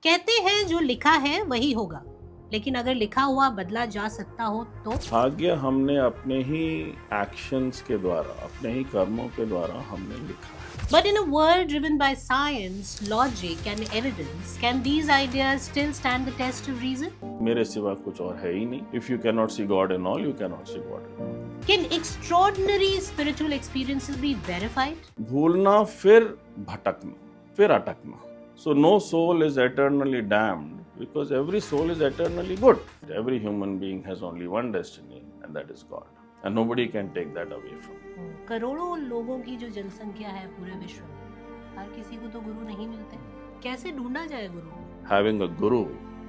कहते हैं जो लिखा है वही होगा, लेकिन अगर लिखा हुआ बदला जा सकता हो तो। भाग्य हमने अपने ही एक्शंस के द्वारा, अपने ही कर्मों के द्वारा हमने लिखा है। But in a world driven by science, logic and evidence, can these ideas still stand the test of reason? मेरे सिवा कुछ और है ही नहीं. If you cannot see God in all, you cannot see God in all. Can extraordinary spiritual experiences be verified? भूलना फिर भटकना, फिर अटकना. So no soul is eternally damned because every soul is eternally good. Every human being has only one destiny, and that is God. And nobody can take that away from him. करोड़ों लोगों की जो जनसंख्या है पूरे विश्व में, हर किसी को तो गुरु नहीं मिलते. कैसे ढूंढा जाए गुरु? Having a guru,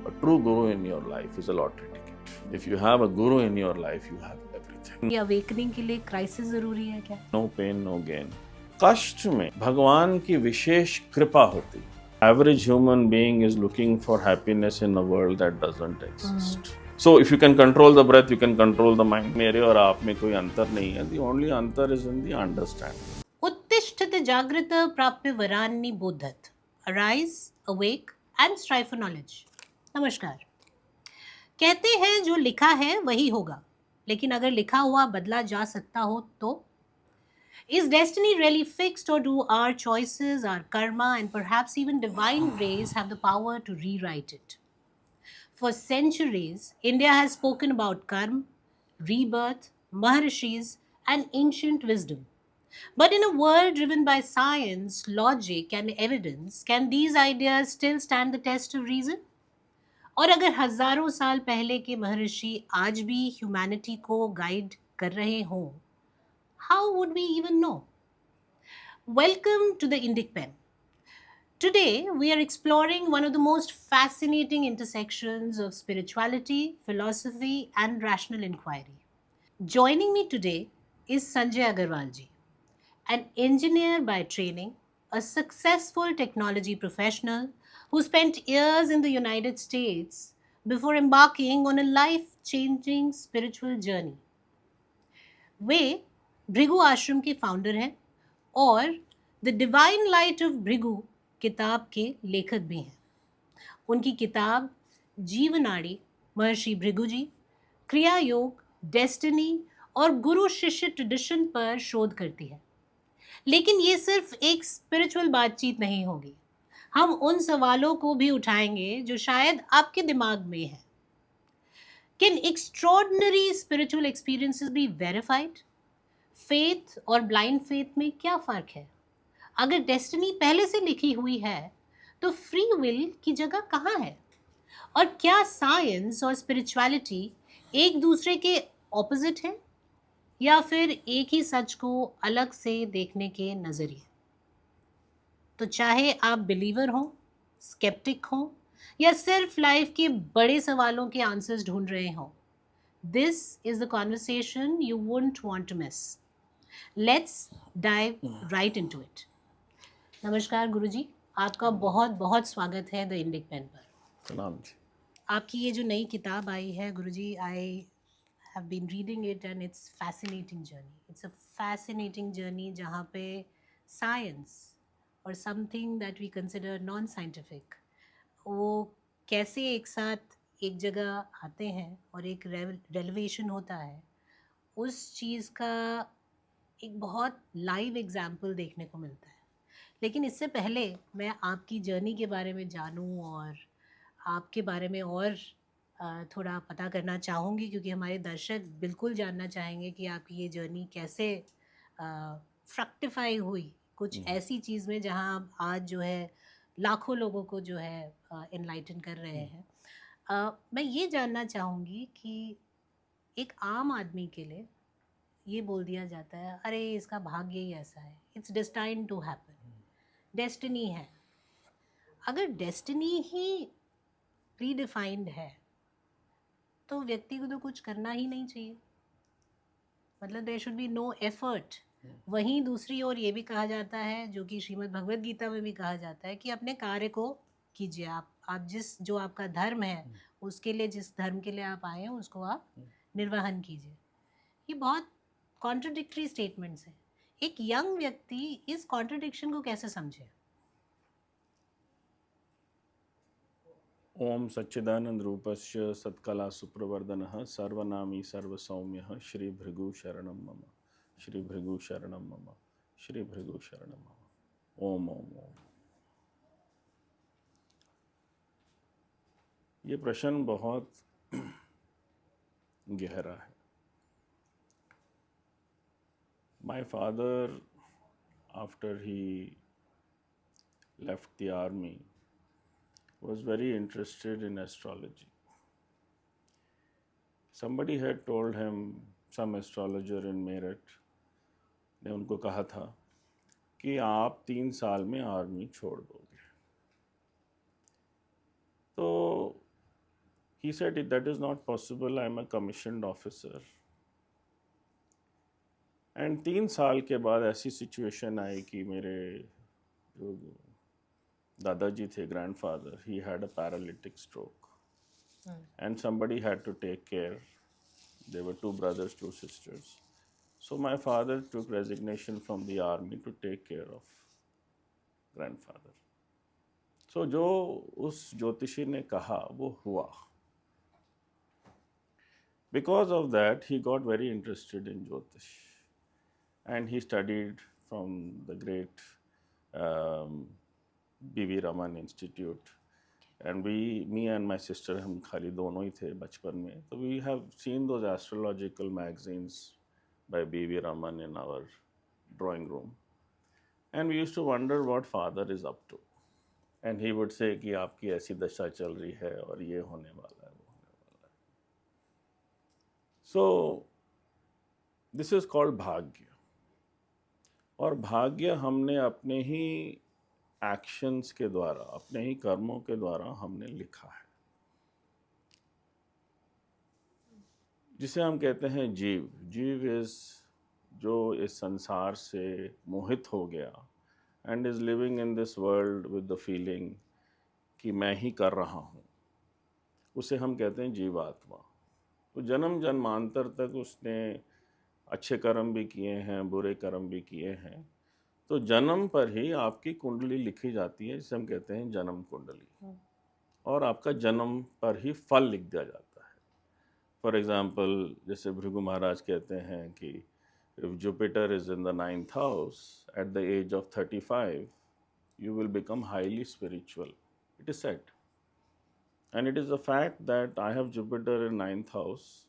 a true guru in your life is a lottery ticket. If you have a guru in your life, you have everything. ये अवेकनिंग के लिए क्राइसिस जरूरी है क्या? No pain, no gain. कष्ट में भगवान की विशेष कृपा होती है. Average human being is looking for happiness in a world that doesn't exist. So if you can control the breath, you can control the mind. मेरे और आप में कोई अंतर नहीं है. The only अंतर is in the understanding. उत्तिष्ठत जागृत प्राप्य वरान्नि बोधत. Arise, awake and strive for knowledge. नमस्कार. कहते हैं जो लिखा है वही होगा, लेकिन अगर लिखा हुआ बदला जा सकता हो तो. Is destiny really fixed, or do our choices, our karma, and perhaps even divine grace have the power to rewrite it? For centuries, India has spoken about karma, rebirth, maharishis, and ancient wisdom. But in a world driven by science, logic, and evidence, can these ideas still stand the test of reason? और अगर हजारों साल पहले के महर्षि आज भी humanity को guide कर रहे हों, how would we even know? Welcome to the Indic Pen. Today, we are exploring one of the most fascinating intersections of spirituality, philosophy, and rational inquiry. Joining me today is Sanjay Agarwal ji, an engineer by training, a successful technology professional who spent years in the United States before embarking on a life changing spiritual journey. वे भृगु आश्रम के founder हैं और the divine light of Bhrigu किताब के लेखक भी हैं. उनकी किताब जीवनाड़ी महर्षि भृगु जी, क्रिया योग, डेस्टिनी और गुरु शिष्य ट्रेडिशन पर शोध करती है. लेकिन ये सिर्फ एक स्पिरिचुअल बातचीत नहीं होगी. हम उन सवालों को भी उठाएंगे जो शायद आपके दिमाग में है. Can extraordinary spiritual experiences be verified? Faith और ब्लाइंड फेथ में क्या फ़र्क है? अगर डेस्टिनी पहले से लिखी हुई है तो फ्री विल की जगह कहाँ है? और क्या साइंस और स्पिरिचुअलिटी एक दूसरे के ऑपोजिट हैं या फिर एक ही सच को अलग से देखने के नज़रिए? तो चाहे आप बिलीवर हों, स्केप्टिक हों या सिर्फ लाइफ के बड़े सवालों के आंसर्स ढूंढ रहे हों, this is the conversation you wouldn't want to miss. Let's dive right into it. नमस्कार गुरुजी, आपका बहुत बहुत स्वागत है द इंडिक पेन पर. प्रणाम जी. आपकी ये जो नई किताब आई है गुरुजी, I have been reading it and it's fascinating journey. It's a fascinating journey जहाँ पे साइंस और something that we consider non scientific, वो कैसे एक साथ एक जगह आते हैं और एक रेलेवेशन होता है, उस चीज़ का एक बहुत लाइव एग्जाम्पल देखने को मिलता है. लेकिन इससे पहले मैं आपकी जर्नी के बारे में जानूं और आपके बारे में और थोड़ा पता करना चाहूँगी, क्योंकि हमारे दर्शक बिल्कुल जानना चाहेंगे कि आपकी ये जर्नी कैसे फ्रक्टिफाई हुई कुछ ऐसी चीज़ में जहाँ आप आज जो है लाखों लोगों को जो है एनलाइटन कर रहे हैं. मैं ये जानना चाहूँगी कि एक आम आदमी के लिए ये बोल दिया जाता है, अरे इसका भाग्य ही ऐसा है, it's destined to happen, destiny है. अगर डेस्टिनी ही प्रीडिफाइंड है तो व्यक्ति को तो कुछ करना ही नहीं चाहिए. मतलब there should be no effort. वहीं दूसरी ओर ये भी कहा जाता है, जो कि श्रीमद् भगवद गीता में भी कहा जाता है, कि अपने कार्य को कीजिए. आप जिस जो आपका धर्म है उसके लिए, जिस धर्म के लिए आप आए हैं उसको आप निर्वहन कीजिए. ये बहुत कॉन्ट्रडिक्टरी स्टेटमेंट्स हैं. एक यंग व्यक्ति इस कॉन्ट्रडिक्शन को कैसे समझे? ओम सच्चिदानंद रूपस्य सत्कला सुप्रवर्धनः सर्वनामी सर्वसौम्यः श्री भृगु शरणं मम, श्री भृगु शरणं मम, श्री भृगु शरणं मम। ओम ओम ओम। ये प्रश्न बहुत गहरा है। My father, after he left the army, was very interested in astrology. Somebody had told him, some astrologer in Meerut ने उनको कहा था कि आप 3 साल में आर्मी छोड़ दोगे। तो he said that is not possible, I am a commissioned officer. And 3 साल के बाद ऐसी सिचुएशन आई कि मेरे जो दादाजी थे, grandfather, he had a paralytic stroke. And somebody had to take care. There were 2 brothers, 2 sisters. So my father took resignation from the army to take care of grandfather. So जो उस ज्योतिषी ने कहा वो हुआ. Because of that, he got very interested in Jyotish. And he studied from the great B.V. Raman Institute. And me and my sister, हम खाली दोनों ही थे बचपन में. So we have seen those astrological magazines by B.V. Raman in our drawing room. And we used to wonder what father is up to. And he would say कि आपकी ऐसी दशा चल रही है और ये होने वाला है, वो होने वाला है. So this is called भाग्य. और भाग्य हमने अपने ही एक्शंस के द्वारा, अपने ही कर्मों के द्वारा हमने लिखा है, जिसे हम कहते हैं जीव. जीव इज जो इस संसार से मोहित हो गया and is living in this world with the feeling कि मैं ही कर रहा हूँ, उसे हम कहते हैं जीवात्मा. तो जन्म जन्मांतर तक उसने अच्छे कर्म भी किए हैं, बुरे कर्म भी किए हैं. तो जन्म पर ही आपकी कुंडली लिखी जाती है, जिसे हम कहते हैं जन्म कुंडली. और आपका जन्म पर ही फल लिख दिया जाता है. फॉर एग्जाम्पल, जैसे भृगु महाराज कहते हैं कि if Jupiter is in the 9th house at the age of 35 you will become highly spiritual. It is said, and it is a fact that I have Jupiter in 9th house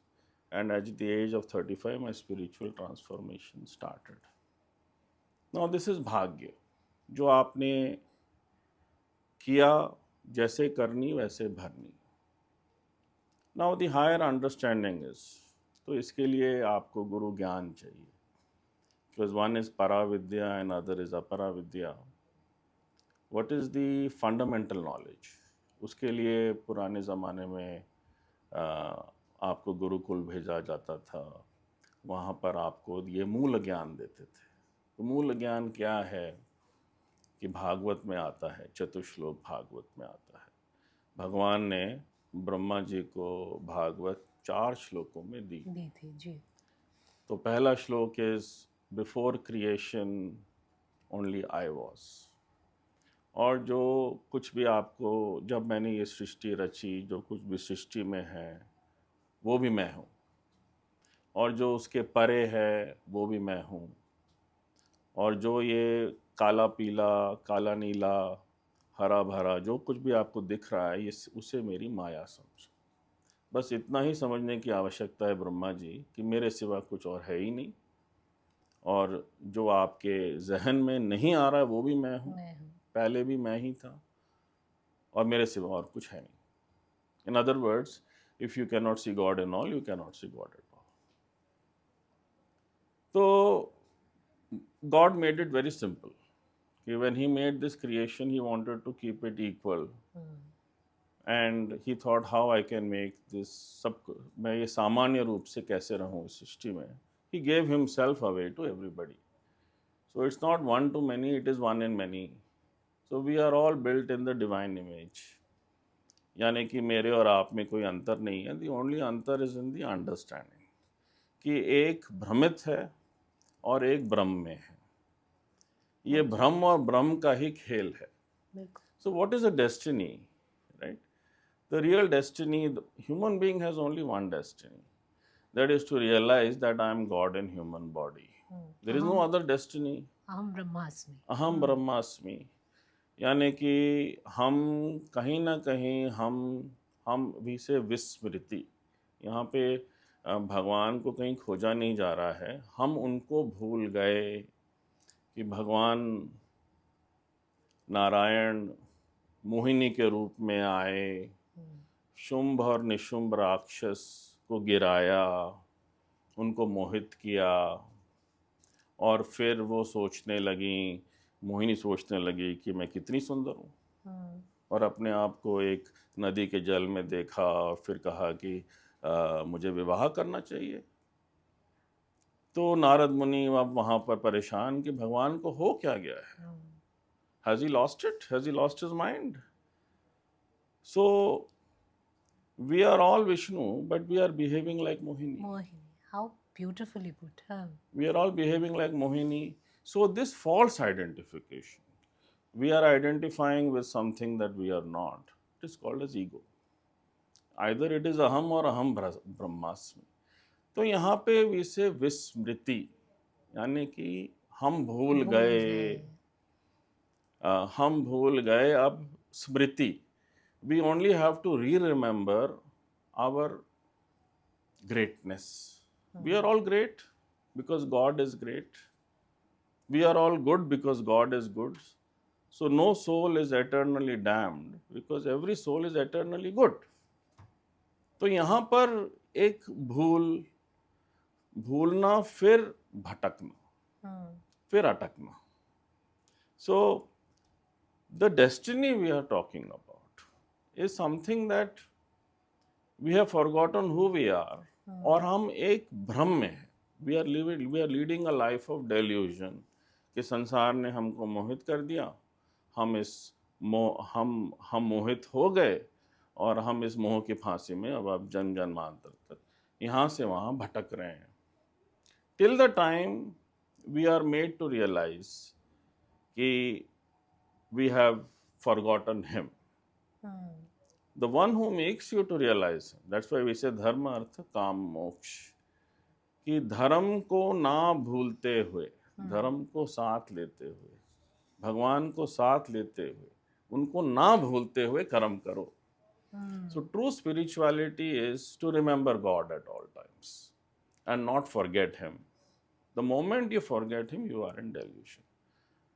and at the age of 35 my spiritual transformation started. Now this is भाग्य, जो आपने किया, जैसे करनी वैसे भरनी. Now the higher understanding is, तो इसके लिए आपको गुरु ज्ञान चाहिए, because one is paravidya and other is aparavidya. What is the fundamental knowledge? उसके लिए पुराने ज़माने में आपको गुरुकुल भेजा जाता था. वहाँ पर आपको ये मूल ज्ञान देते थे. तो मूल ज्ञान क्या है कि भागवत में आता है, चतुश्लोक भागवत में आता है. भगवान ने ब्रह्मा जी को भागवत 4 श्लोकों में दी थी जी. तो पहला श्लोक is before creation only I was. और जो कुछ भी आपको, जब मैंने ये सृष्टि रची, जो कुछ भी सृष्टि में है वो भी मैं हूँ, और जो उसके परे है वो भी मैं हूँ, और जो ये काला पीला, काला नीला, हरा भरा जो कुछ भी आपको दिख रहा है, ये उसे मेरी माया समझो. बस इतना ही समझने की आवश्यकता है ब्रह्मा जी कि मेरे सिवा कुछ और है ही नहीं, और जो आपके जहन में नहीं आ रहा है वो भी मैं हूँ, पहले भी मैं ही था, और मेरे सिवा और कुछ है नहीं. In other words, if you cannot see God in all, you cannot see God at all. So God made it very simple. When he made this creation, he wanted to keep it equal. And he thought how I can make this सब मैं ये सामान्य रूप से कैसे रहूँ इस सृष्टि में. He gave himself away to everybody. So it's not one to many, it is one in many. So we are all built in the divine image. यानी कि मेरे और आप में कोई अंतर नहीं है. दी ओनली अंतर इज इन दी अंडरस्टैंडिंग कि एक भ्रमित है और एक ब्रह्म में है. ये भ्रम और ब्रह्म का ही खेल है. So what is a destiny, right? The real destiny, the human being has only one destiny. That is to realize that I am God in human body. There is no other destiny. अहम ब्रह्मास्मि. अहम ब्रह्मास्मि. यानी कि हम कहीं ना कहीं हम भी से विस्मृति. यहाँ पे भगवान को कहीं खोजा नहीं जा रहा है. हम उनको भूल गए कि भगवान नारायण मोहिनी के रूप में आए, शुंभ और निशुंभ राक्षस को गिराया, उनको मोहित किया, और फिर वो सोचने लगी, मोहिनी सोचने लगी कि मैं कितनी सुंदर हूँ, और अपने आप को एक नदी के जल में देखा और फिर कहा कि मुझे विवाह करना चाहिए. तो नारद मुनि अब वहाँ पर परेशान कि भगवान को हो क्या गया है. Has he lost it? Has he lost his mind? So we are all Vishnu, but we are behaving like Mohini. Mohini. How beautifully put. We are all behaving like Mohini. So this false identification, we are identifying with something that we are not. It is called as ego. Either it is aham or aham brahmasmi. तो यहाँ पे विषय विस्मृति, यानी कि हम भूल गए, हम भूल गए. अब स्मृति, we only have to remember our greatness. We are all great because God is great. We are all good because God is good. So no soul is eternally damned because every soul is eternally good. तो यहाँ पर एक भूलना, फिर भटकना, फिर अटकना. So the destiny we are talking about is something that we have forgotten who we are. और हम एक भ्रम में हैं. We are leading a life of delusion कि संसार ने हमको मोहित कर दिया, हम मोहित हो गए, और हम इस मोह की फांसी में अब जन्मांतर तक यहाँ से वहाँ भटक रहे हैं. Till the time we are made to realize कि we have forgotten him. The one who makes you to realize him. That's why we say dharma artha काम मोक्ष. कि धर्म को ना भूलते हुए, धर्म को साथ लेते हुए, भगवान को साथ लेते हुए, उनको ना भूलते हुए कर्म करो. So true spirituality is to remember God at all times and not forget him. The moment you forget him, you are in delusion.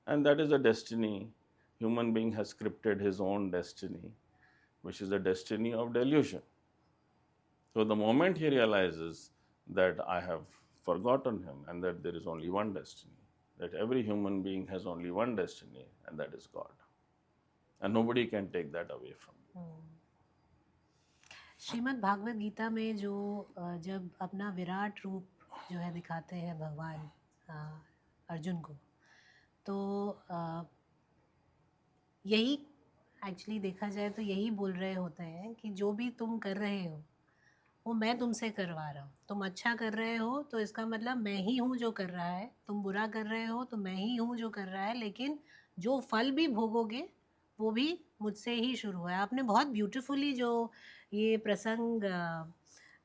And that is a destiny. Human being has scripted his own destiny, which is the destiny of delusion. So the moment he realizes that I have forgotten him and that there is only one destiny, that every human being has only one destiny, and that is God. And nobody can take that away from you. Shrimad Bhagavat Gita में जो जब अपना विराट रूप जो है दिखाते हैं भगवान अर्जुन को, तो यही एक्चुअली देखा जाए तो यही बोल रहे होते हैं कि जो भी तुम कर रहे हो वो मैं तुमसे करवा रहा हूँ. तुम अच्छा कर रहे हो तो इसका मतलब मैं ही हूँ जो कर रहा है, तुम बुरा कर रहे हो तो मैं ही हूँ जो कर रहा है, लेकिन जो फल भी भोगोगे वो भी मुझसे ही शुरू है. आपने बहुत ब्यूटीफुली जो ये प्रसंग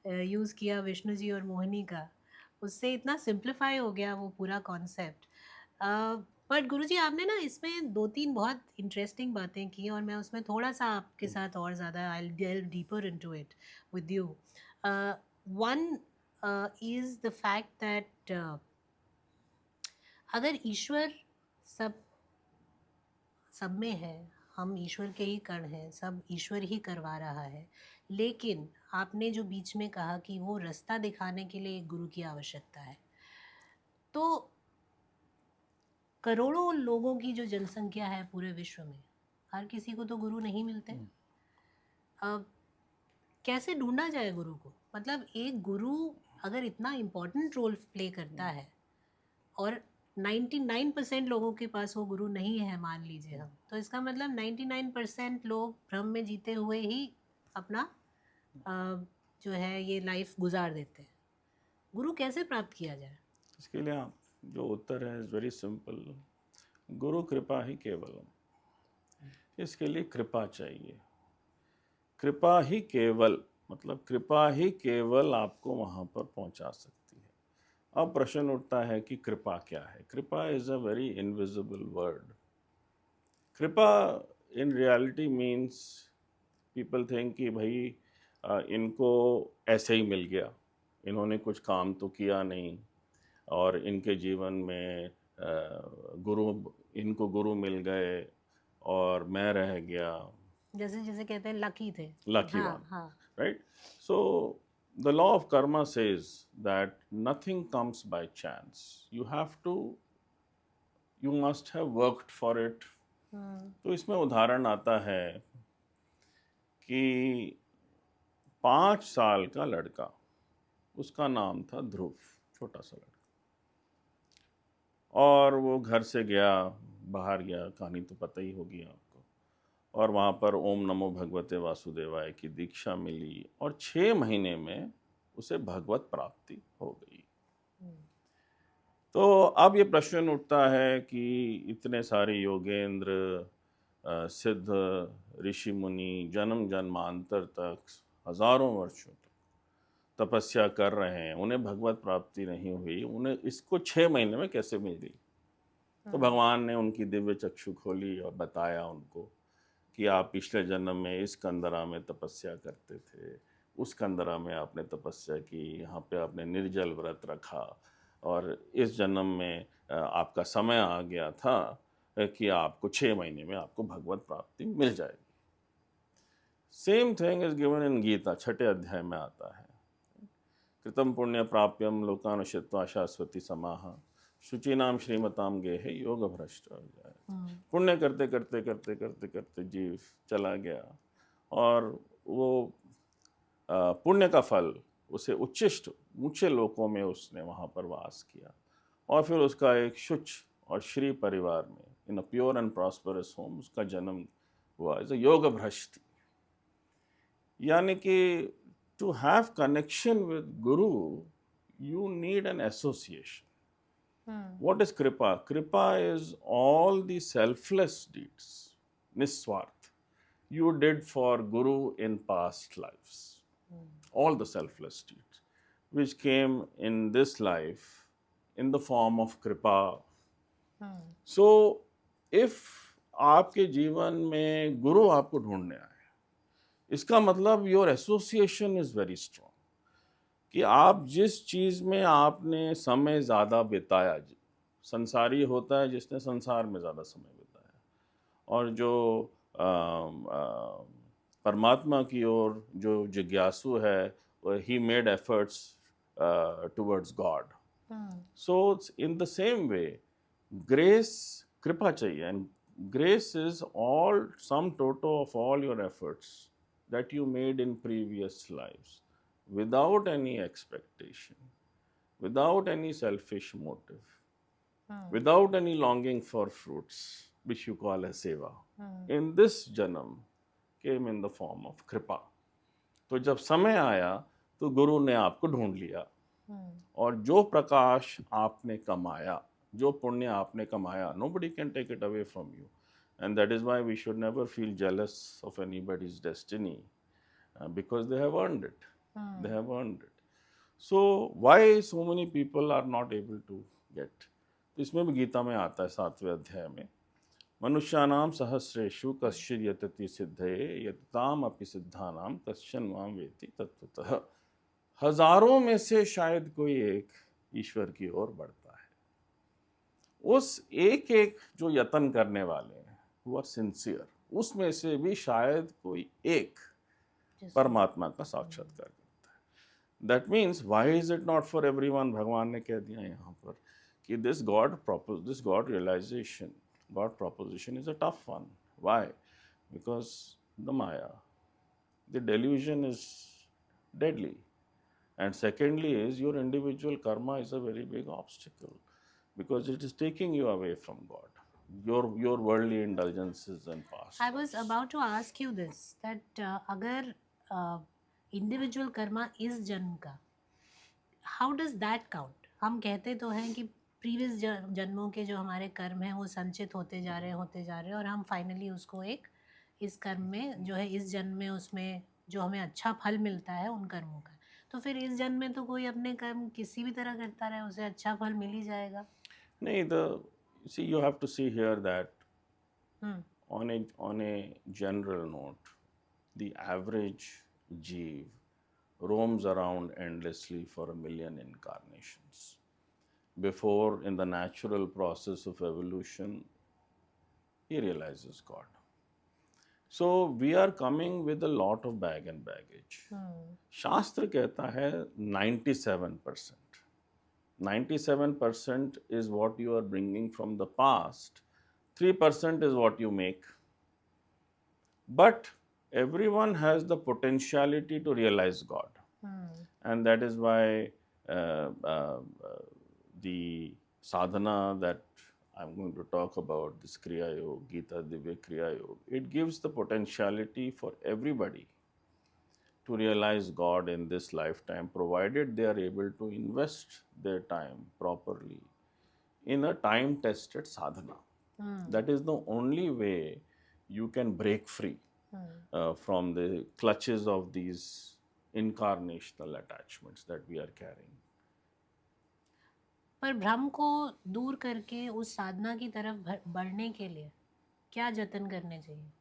यूज़ किया विष्णु जी और मोहिनी का, उससे इतना सिंप्लीफाई हो गया वो पूरा कॉन्सेप्ट. बट गुरुजी आपने ना इसमें 2-3 बहुत इंटरेस्टिंग बातें की और मैं उसमें थोड़ा सा आपके साथ और ज़्यादा I delve deeper into it with you. One is the fact that अगर ईश्वर सब में है, हम ईश्वर के ही कण हैं, सब ईश्वर ही करवा रहा है, लेकिन आपने जो बीच में कहा कि वो रास्ता दिखाने के लिए एक गुरु की आवश्यकता है, तो करोड़ों लोगों की जो जनसंख्या है पूरे विश्व में, हर किसी को तो गुरु नहीं मिलते. अब कैसे ढूंढा जाए गुरु को? मतलब एक गुरु अगर इतना इम्पोर्टेंट रोल प्ले करता है और 99% लोगों के पास वो गुरु नहीं है मान लीजिए हम, तो इसका मतलब 99% लोग भ्रम में जीते हुए ही अपना जो है ये लाइफ गुजार देते हैं. गुरु कैसे प्राप्त किया जाए? इसके लिए आप जो उत्तर है इज़ वेरी सिंपल. गुरु कृपा ही केवलम. इसके लिए कृपा चाहिए. कृपा ही केवल, मतलब कृपा ही केवल आपको वहाँ पर पहुँचा सकती है। अब प्रश्न उठता है कि कृपा क्या है? Kripa is a very invisible word. Kripa in reality means, people think कि भाई इनको ऐसे ही मिल गया, इन्होंने कुछ काम तो किया नहीं, और इनके जीवन में गुरु, इनको गुरु मिल गए और मैं रह गया जैसे जैसे कहते हैं लकी थे। lucky हाँ one, हाँ। right? So the law of karma says that nothing comes by chance. You must have worked for it. तो इसमें उदाहरण आता है कि 5 साल का लड़का, उसका नाम था ध्रुव, छोटा सा लड़का, और वो घर से गया, बाहर गया, कहानी तो पता ही होगी आपको, और वहाँ पर ओम नमो भगवते वासुदेवाय की दीक्षा मिली, और 6 महीने में उसे भगवत प्राप्ति हो गई। तो अब ये प्रश्न उठता है कि इतने सारे योगेंद्र, सिद्ध, ऋषि मुनि जन्म जन्मांतर तक, हजारों वर्षों तक तपस्या कर रहे हैं, उन्हें भगवत प्राप्ति नहीं हुई, उन्हें इसको 6 महीने में कैसे मिल गई? तो भगवान ने उनकी दिव्य चक्षु खोली और बताया उनको कि आप पिछले जन्म में इस कंदरा में तपस्या करते थे, उस कंदरा में आपने तपस्या की, यहाँ पे आपने निर्जल व्रत रखा, और इस जन्म में आपका समय आ गया था कि आपको 6 महीने में आपको भगवत प्राप्ति मिल जाएगी। Same thing is given in Gita, 6 अध्याय में आता है, कृतम पुण्य प्राप्यम लोकानुषित्वा शाश्वती समाह शुचीनाम श्रीमताम गेहे योग भ्रष्ट हो जाए। पुण्य करते करते करते करते करते जीव चला गया, और वो पुण्य का फल उसे उच्चिष्ट ऊंचे लोकों में उसने वहाँ पर वास किया, और फिर उसका एक शुच और श्री परिवार में, in a pure and prosperous home, उसका जन्म हुआ एज अ योग भ्रष्ट। यानी कि to have connection with Guru, you need an association. What is Kripa? Kripa is all the selfless deeds, Niswarth, you did for Guru in past lives. All the selfless deeds, which came in this life in the form of Kripa. So, if आपके जीवन में गुरु आपको ढूंढने आए, इसका मतलब your association is very strong, कि आप जिस चीज में आपने समय ज्यादा बिताया, संसारी होता है जिसने संसार में ज्यादा समय बिताया, और जो परमात्मा की ओर जो जिज्ञासु है, he made efforts towards God. So in the same way grace, कृपा चाहिए, and grace is all sum total of all your efforts that you made in previous lives without any expectation, without any selfish motive, without any longing for fruits, which you call as seva. In this janam came in the form of kripa. तो जब समय आया तो गुरु ने आपको ढूंढ लिया, और जो प्रकाश आपने कमाया, जो पुण्य आपने कमाया, nobody can take it away from you. And that is why we should never feel jealous of anybody's destiny, because they have earned it. They have earned it. So why so many people are not able to get? तो इसमें भी गीता में आता है 7वें अध्याय में, मनुष्यानाम सहस्रेषु कश्चित् यतति सिद्धये यतताम अपि सिद्धानाम कश्चन माम वेति तत्वतः। हजारों में से शायद कोई एक ईश्वर की ओर बढ़ता है। उस एक एक जो यत्न करने वाले हैं, वो सिंसियर, उसमें से भी शायद कोई एक परमात्मा का साक्षात्कार करता है। That means why is it not for everyone? भगवान ने कह दिया यहाँ पर कि this God realisation, God proposition is a tough one. Why? Because the maya, the delusion is deadly, and secondly is your individual karma is a very big obstacle, because it is taking you away from God, your worldly indulgences and past. I was about to ask you this, that अगर individual karma इस जन्म का, how does that count? हम कहते तो हैं कि previous जन्मों के जो हमारे कर्म हैं वो संचित होते जा रहे हैं, और हम फाइनली उसको एक इस कर्म में जो है इस जन्म में उसमें जो हमें अच्छा फल मिलता है उन कर्मों का। तो फिर इस जन्म में तो कोई अपने कर्म किसी भी तरह करता रहे, उसे अच्छा फल मिल ही जाएगा। नहीं, the see, you have to see here that hmm. on a general note, the average jeev roams around endlessly for a million incarnations before, in the natural process of evolution, he realizes God. So we are coming with a lot of bag and baggage. शास्त्र कहता है 97%. 97% is what you are bringing from the past. 3% is what you make. But everyone has the potentiality to realize God. And that is why uh, uh, the sadhana that I'm going to talk about, this Kriya Yoga, Gita Divya Kriya Yoga, it gives the potentiality for everybody to realize God in this lifetime, provided they are able to invest their time properly in a time tested sadhana. That is the only way you can break free from the clutches of these incarnational attachments that we are carrying. पर भ्रम को दूर करके उस साधना की तरफ बढ़ने के लिए क्या जतन करने चाहिए?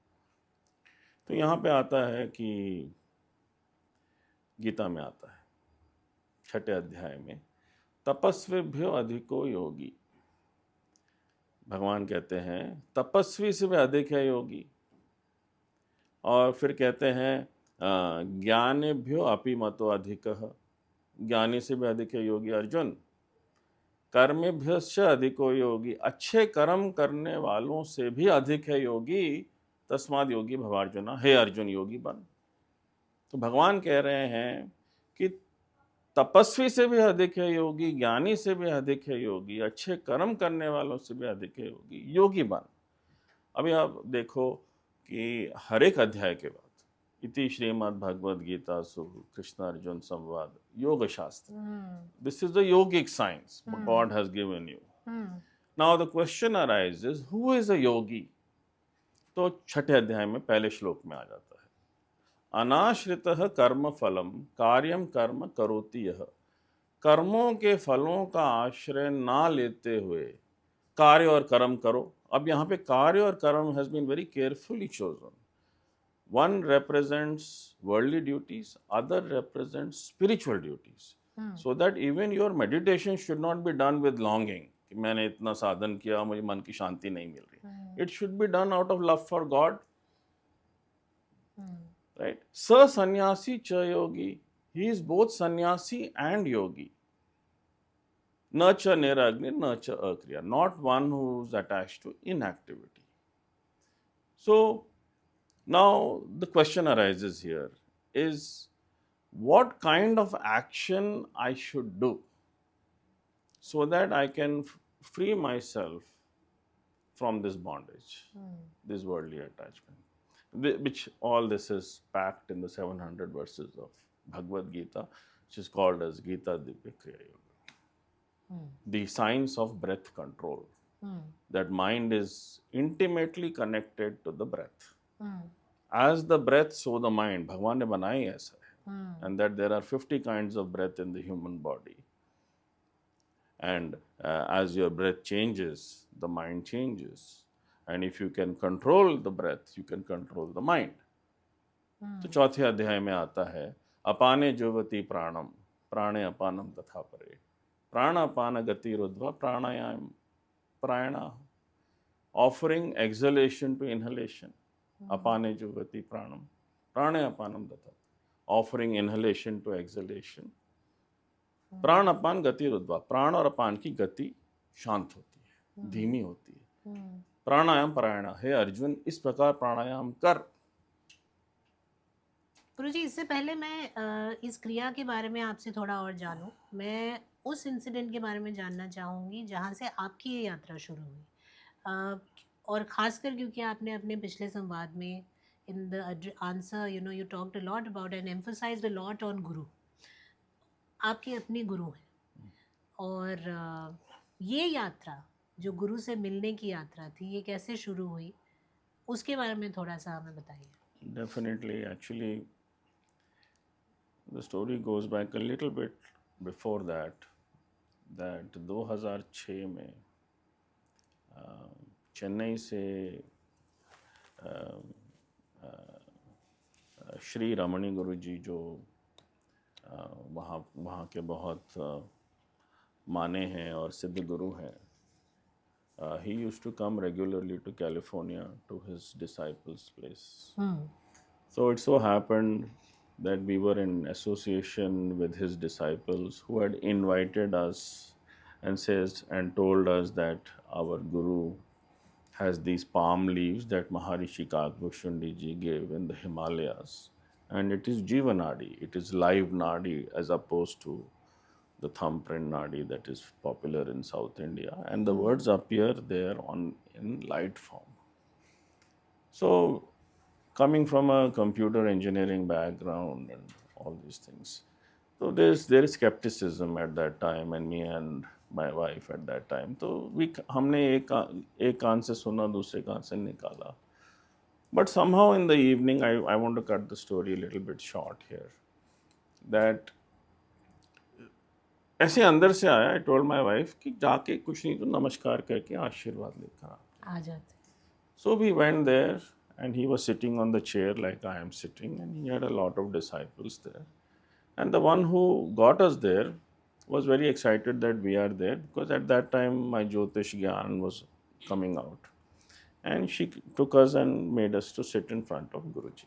तो यहाँ पे आता है कि गीता में आता है 6ठे अध्याय में, तपस्वीभ्यो अधिको योगी। भगवान कहते हैं तपस्वी से भी अधिक है योगी। और फिर कहते हैं ज्ञानेभ्यो अपि मतो अधिकः, ज्ञानी से भी अधिक है योगी। अर्जुन, कर्मेभ्यश्च अधिको योगी, अच्छे कर्म करने वालों से भी अधिक है योगी। तस्माद् योगी भवार्जुना, हे अर्जुन योगी बन। तो भगवान कह रहे हैं कि तपस्वी से भी अधिक है योगी, ज्ञानी से भी अधिक है योगी, अच्छे कर्म करने वालों से भी अधिक है योगी, योगी बन। अभी आप देखो कि हर एक अध्याय के बाद इति श्रीमद् भगवद गीता सु कृष्ण अर्जुन संवाद योग शास्त्र, this is the yogic science God has given you. Now the question arises, who is a yogi? तो 6ठे अध्याय में पहले श्लोक में आ जाता है, अनाश्रितः कर्म फलम कार्यम कर्म करोति यः। कर्मों के फलों का आश्रय ना लेते हुए कार्य और कर्म करो। अब यहाँ पे कार्य और कर्म has been very carefully chosen. One represents worldly duties, other represents spiritual duties, so that even your meditation should not be done with longing कि मैंने इतना साधन किया, मुझे मन की शांति नहीं मिल रही। It should be done out of love for God. Right? स सन्यासी च योगी, he is both sannyasi and yogi. न च निरग्नि न च akriya, not one who is attached to inactivity. So now the question arises here is, what kind of action I should do so that I can free myself from this bondage, this worldly attachment, which all this is packed in the 700 verses of Bhagavad Gita, which is called as Gita Divya Kriya Yoga. The science of breath control. That mind is intimately connected to the breath. As the breath, so the mind. Bhagwan ne banai aisa hai. And that there are 50 kinds of breath in the human body. And as your breath changes, the mind changes. And if you can control the breath, you can control the mind. तो 4थे अध्याय में आता है, अपाने जुवति प्राणम, प्राणे अपानम तथा परे, प्राण अपान गति रुद्वा प्राणायाम प्राणा, offering exhalation to inhalation. Apane jugati pranam, prane apanam tata, offering inhalation to exhalation. प्राण अपान गति रुद्वा, प्राण और अपान की गति शांत होती है, धीमी होती है। प्राणायाम परायण, हे अर्जुन इस प्रकार प्राणायाम कर। गुरुजी, इससे पहले मैं इस क्रिया के बारे में आपसे थोड़ा और जानूं, मैं उस इंसिडेंट के बारे में जानना चाहूँगी जहाँ से आपकी ये यात्रा शुरू हुई, और ख़ासकर क्योंकि आपने अपने पिछले संवाद में in the answer you talked a lot about and emphasized a lot on guru. आपके अपने गुरु हैं, और ये यात्रा जो गुरु से मिलने की यात्रा थी, ये कैसे शुरू हुई, उसके बारे में थोड़ा सा हमें बताइए। Definitely, actually, The story goes back a little bit before that, that 2006 में चेन्नई से श्री रमणी गुरु जी जो वहाँ वहाँ के बहुत माने हैं और सिद्ध गुरु हैं, he used to come regularly to California to his disciples' place. So it so happened that we were in association with his disciples who had invited us and told us that our guru has these palm leaves that Maharishi Kakbhushundi ji gave in the Himalayas, and it is Jivanadi, it is live nadi as opposed to the thumbprint nadi that is popular in South India, and the words appear there in light form. So, coming from a computer engineering background and all these things, so there is skepticism at that time, and me and my wife at that time. तो हमने एक कान से सुना, दूसरे कान से निकाला. But somehow in the evening, I want to cut the story a little bit short here. That ऐसे अंदर से आया, I told my wife कि जाके कुछ नहीं तो नमस्कार करके आशीर्वाद लेकर आ जाते. So we went there, and he was sitting on the chair like I am sitting, and he had a lot of disciples there. And the one who got us there was very excited that we are there, because at that time my Jyotish Gyan was coming out. And she took us and made us to sit in front of Guruji.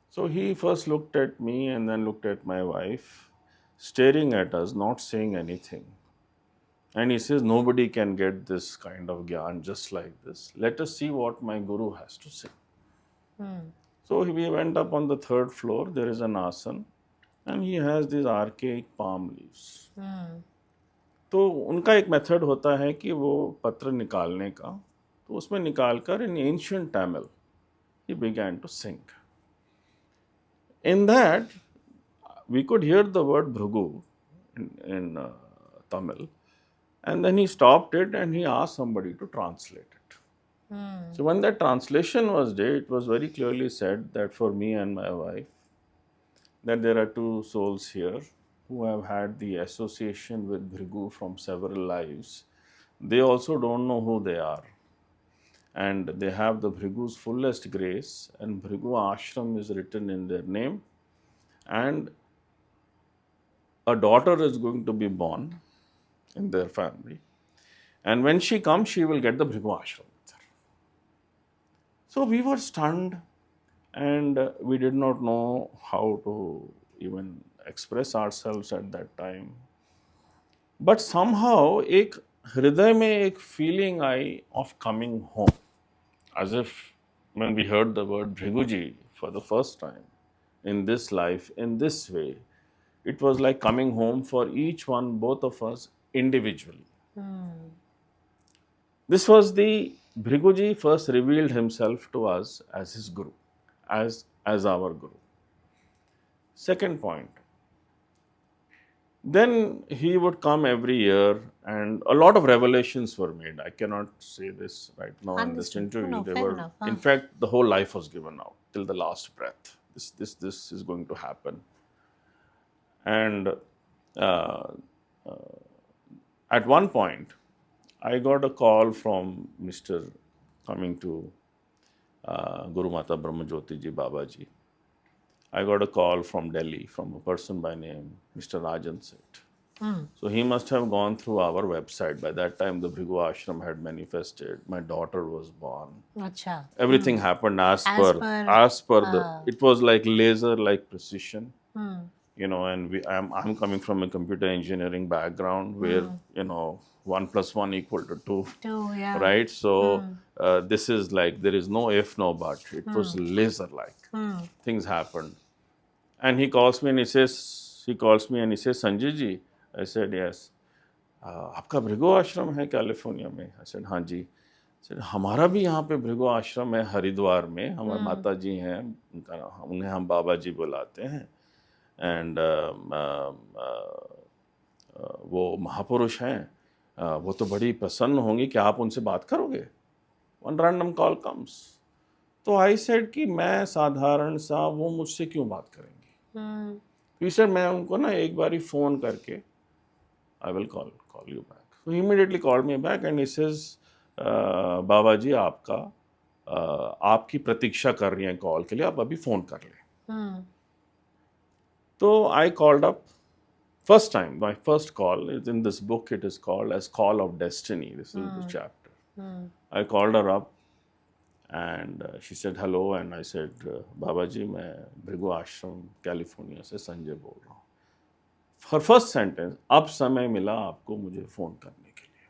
So he first looked at me and then looked at my wife, staring at us, not saying anything. And he says, nobody can get this kind of Gyan just like this. Let us see what my Guru has to say. So we went up on the third floor. There is an asan. And he has these archaic palm leaves. तो उनका एक method होता है कि वो पत्र निकालने का, तो उसमें निकालकर in ancient Tamil, he began to sing. In that, we could hear the word Bhrigu in Tamil, and then he stopped it and he asked somebody to translate it. So when that translation was done, it was very clearly said that for me and my wife, that there are two souls here who have had the association with Bhrigu from several lives. They also don't know who they are. And they have the Bhrigu's fullest grace, and Bhrigu Ashram is written in their name. And a daughter is going to be born in their family. And when she comes, she will get the Bhrigu Ashram with her. So we were stunned. And we did not know how to even express ourselves at that time. But somehow, एक हृदय में एक feeling I of coming home, as if when we heard the word Bhriguji for the first time in this life, in this way, it was like coming home for each one, both of us individually. This was the Bhriguji first revealed himself to us as his Guru. As our Guru. Second point, then he would come every year, and a lot of revelations were made. I cannot say this right now in this interview. No, They fair were, enough, in fact, the whole life was given out till the last breath. This is going to happen. And at one point, I got a call from Mr. coming to Guru Mata Brahmajyoti Ji Baba Ji. I got a call from Delhi from a person by name Mr. Rajan Seth. So he must have gone through our website. By that time, the Bhrigu Ashram had manifested. My daughter was born. अच्छा. Everything happened as per the. It was like laser-like precision. You know, and I'm coming from a computer engineering background where 1 + 1 = 2. 2, yeah. Right? So this is like, there is no if, no but. It was laser-like. Things happened. And he calls me and he says, Sanjay ji. I said, yes. आपका भृगु आश्रम है California में? I said, हाँ जी. I said, हमारा भी यहाँ पे भृगु आश्रम है हरिद्वार में. हमारे माता जी हैं, उन्हें हम बाबा जी बुलाते हैं. And वो महापुरुष हैं, वो तो बड़ी प्रसन्न होंगी कि आप उनसे बात करोगे. One random call comes. तो I said कि मैं साधारण सा, वो मुझसे क्यों बात करेंगी? He said मैं उनको ना एक बारी फोन करके I will call you back. So he immediately called me back and he says, बाबा जी आपकी प्रतीक्षा कर रही हैं कॉल के लिए, आप अभी फोन कर लें. तो I called up. First time, my first call is in this book. It is called as Call of Destiny. This is the chapter. I called her up and she said hello and I said, बाबा जी मैं भृगु आश्रम California से संजय बोल रहा हूँ. Her first sentence, अब समय मिला आपको मुझे फोन करने के लिए.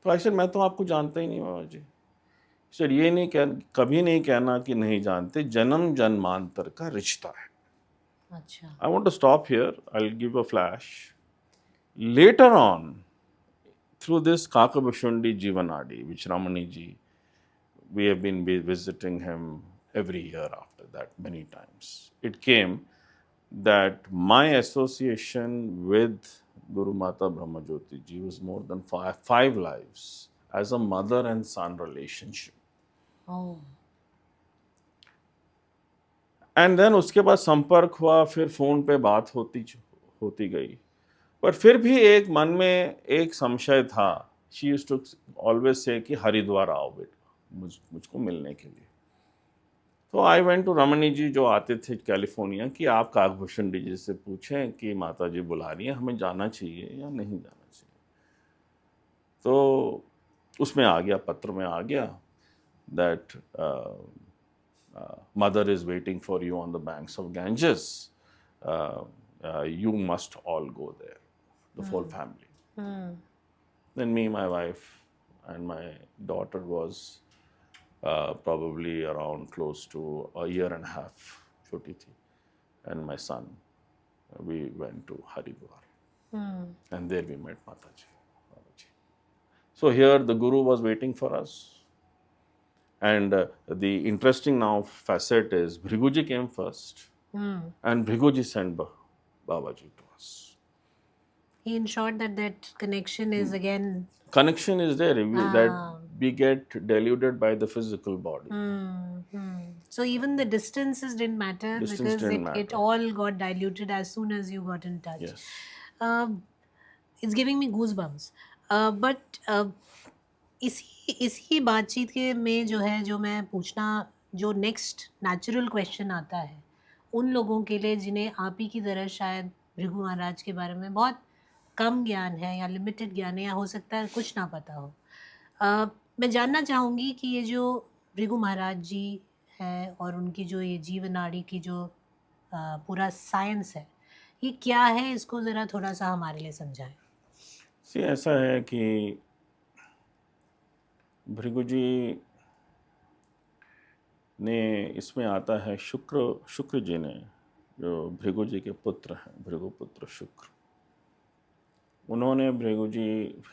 तो I said मैं तो आपको जानता ही नहीं बाबा जी. सर ये नहीं कभी नहीं कहना कि नहीं जानते, जन्म जन्मांतर का रिश्ता है. अच्छा. I want to stop here. I'll give a flash. Later on, through this Kakabashundi Jivanadi, which Ramani ji, we have been visiting him every year after that many times. It came that my association with Guru Mata Brahmajyoti ji was more than five lives as a mother and son relationship. Oh. And then उसके बाद संपर्क हुआ, फिर phone पे बात होती गई, पर फिर भी एक मन में एक संशय था. She used to always say कि हरिद्वार आओ बेटा मुझको मिलने के लिए. तो आई वेंट टू रमणी जी जो आते थे कैलिफोर्निया कि आप काकभूषण जी से पूछें कि माता जी बुला रही हैं, हमें जाना चाहिए या नहीं जाना चाहिए. तो उसमें आ गया, पत्र में आ गया that mother is waiting for you on the banks of Ganges. You must all go there, the whole family. Then me, my wife, and my daughter was probably around close to a year and a half, choti thi, and my son. We went to Haridwar, and there we met Mataji. So here the Guru was waiting for us. And the interesting now facet is Bhriguji came first, and Bhriguji sent Babaji to us. He ensured that connection is again. Connection is there. That we get deluded by the physical body. So even the distances didn't matter because it all got diluted as soon as you got in touch. Yes. It's giving me goosebumps. But इसी बातचीत के में जो है, जो मैं पूछना, जो नेक्स्ट नेचुरल क्वेश्चन आता है उन लोगों के लिए जिन्हें आप ही की तरह शायद भृगु महाराज के बारे में बहुत कम ज्ञान है या लिमिटेड ज्ञान है या हो सकता है कुछ ना पता हो. मैं जानना चाहूँगी कि ये जो भृगु महाराज जी है और उनकी जो ये जीवनाड़ी की जो पूरा साइंस है, ये क्या है, इसको ज़रा थोड़ा सा हमारे लिए समझाएं. ऐसा है कि भृगु जी ने, इसमें आता है शुक्र जी ने, जो भृगु जी के पुत्र हैं, भृगुपुत्र शुक्र, उन्होंने Bhrigu ji,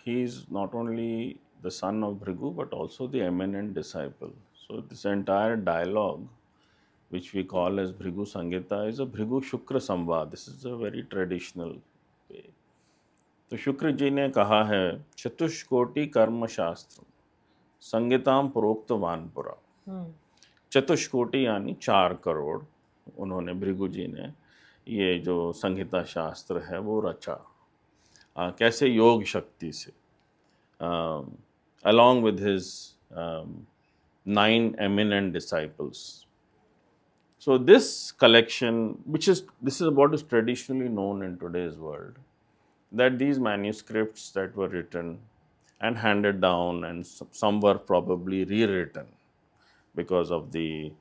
he is not only the son of Bhrigu but also the eminent disciple. So this entire dialogue which we call as Bhrigu Samhita is a Bhrigu Shukra Samvad. This is a very traditional way. तो शुक्र जी ने कहा है चतुष्कोटि कर्म शास्त्र संहिताम प्रोक्तवान पुरा. चतुष्कोटि यानी 4 करोड़ उन्होंने, भृगु जी ने ये जो संहिता शास्त्र है वो रचा. कैसे योग शक्ति से, along with his 9 eminent disciples. So this collection, this is what is traditionally known in today's world, that these manuscripts that were written and handed down, and some were probably rewritten because of the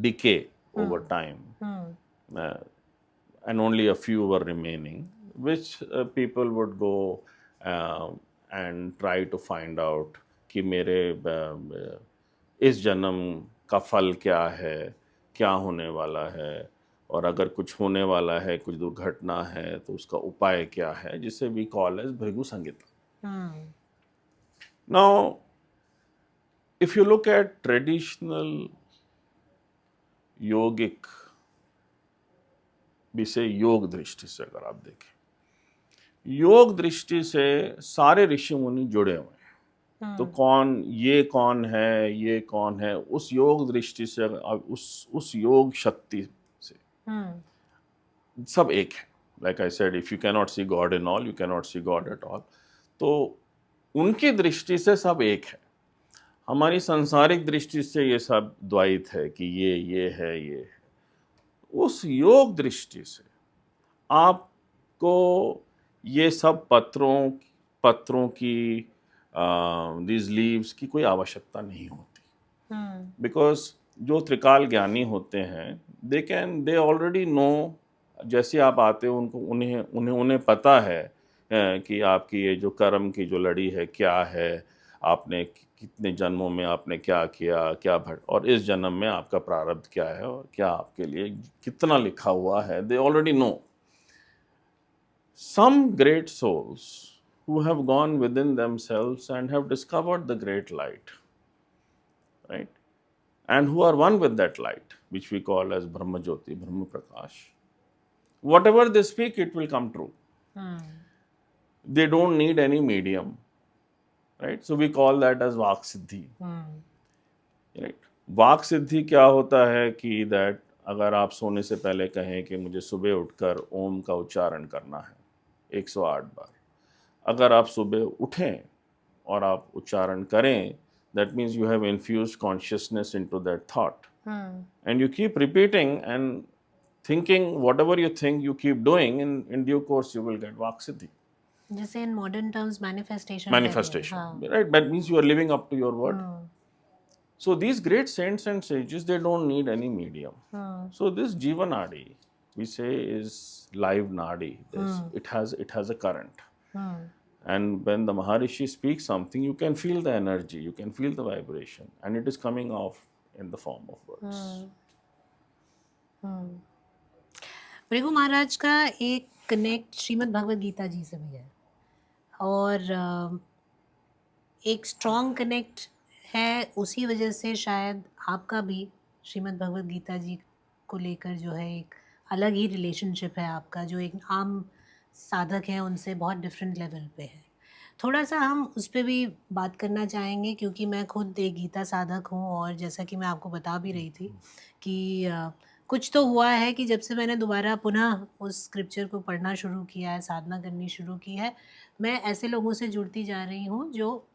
decay over time, and only a few were remaining, which people would go and try to find out कि मेरे इस जन्म का फल क्या है, क्या होने वाला है, और अगर कुछ होने वाला है, कुछ दुर्घटना है तो उसका उपाय क्या है, जिसे we call as Bhrigu Samhita. Now if you look at traditional yogic, विषय योग दृष्टि से अगर आप देखें, योग दृष्टि से सारे ऋषि मुनि जुड़े हुए हैं. तो कौन ये कौन है, उस योग दृष्टि से उस योग शक्ति से सब एक है. Like I said, if you cannot see God in all, you cannot see God at all. तो उनकी दृष्टि से सब एक है. हमारी सांसारिक दृष्टि से ये सब द्वैत है कि ये है, ये है. उस योग दृष्टि से आपको ये सब पत्रों की these लीव्स की कोई आवश्यकता नहीं होती. बिकॉज जो त्रिकाल ज्ञानी होते हैं, दे ऑलरेडी नो. जैसे आप आते हो, उन्हें पता है कि आपकी ये जो कर्म की जो लड़ी है क्या है, आपने कितने जन्मों में आपने क्या किया, और इस जन्म में आपका प्रारब्ध क्या है और क्या आपके लिए कितना लिखा हुआ है. They already know. Some great souls who have gone within themselves and have discovered the great light, right? And who are one with that light, which we call as Brahma Jyoti, Brahma Prakash. Whatever they speak, it will come true. They don't need any medium, right? So we call that as Vak Siddhi. Right? वाक सिद्धि क्या होता है कि that अगर आप सोने से पहले कहें कि मुझे सुबह उठकर ओम का उच्चारण करना है 108 बार, अगर आप सुबह उठें और आप उच्चारण करें, that means you have infused consciousness into that thought. And you keep repeating and thinking whatever you think, you keep doing, in due course you will get Vak Siddhi. जैसे in modern terms manifestation. Right? That means you are living up to your word. So these great saints and sages, they don't need any medium. So this Jiva Nadi, we say, is live Nadi. It has a current. And when the Maharishi speaks something, you can feel the energy, you can feel the vibration, and it is coming off in the form of words. Bhrigu महाराज का एक connect Shrimad Bhagavad Gita जी से भी है, और एक strong connect है. उसी वजह से शायद आपका भी श्रीमद् भगवद गीता जी को लेकर जो है एक अलग ही रिलेशनशिप है आपका, जो एक आम साधक है उनसे बहुत डिफरेंट लेवल पे है. थोड़ा सा हम उस पर भी बात करना चाहेंगे, क्योंकि मैं खुद एक गीता साधक हूँ, और जैसा कि मैं आपको बता भी रही थी कि कुछ तो हुआ है कि जब से मैंने दोबारा पुनः उस स्क्रिप्चर को पढ़ना शुरू किया है, साधना करनी शुरू की है, मैं ऐसे लोगों से जुड़ती जा रही हूँ जो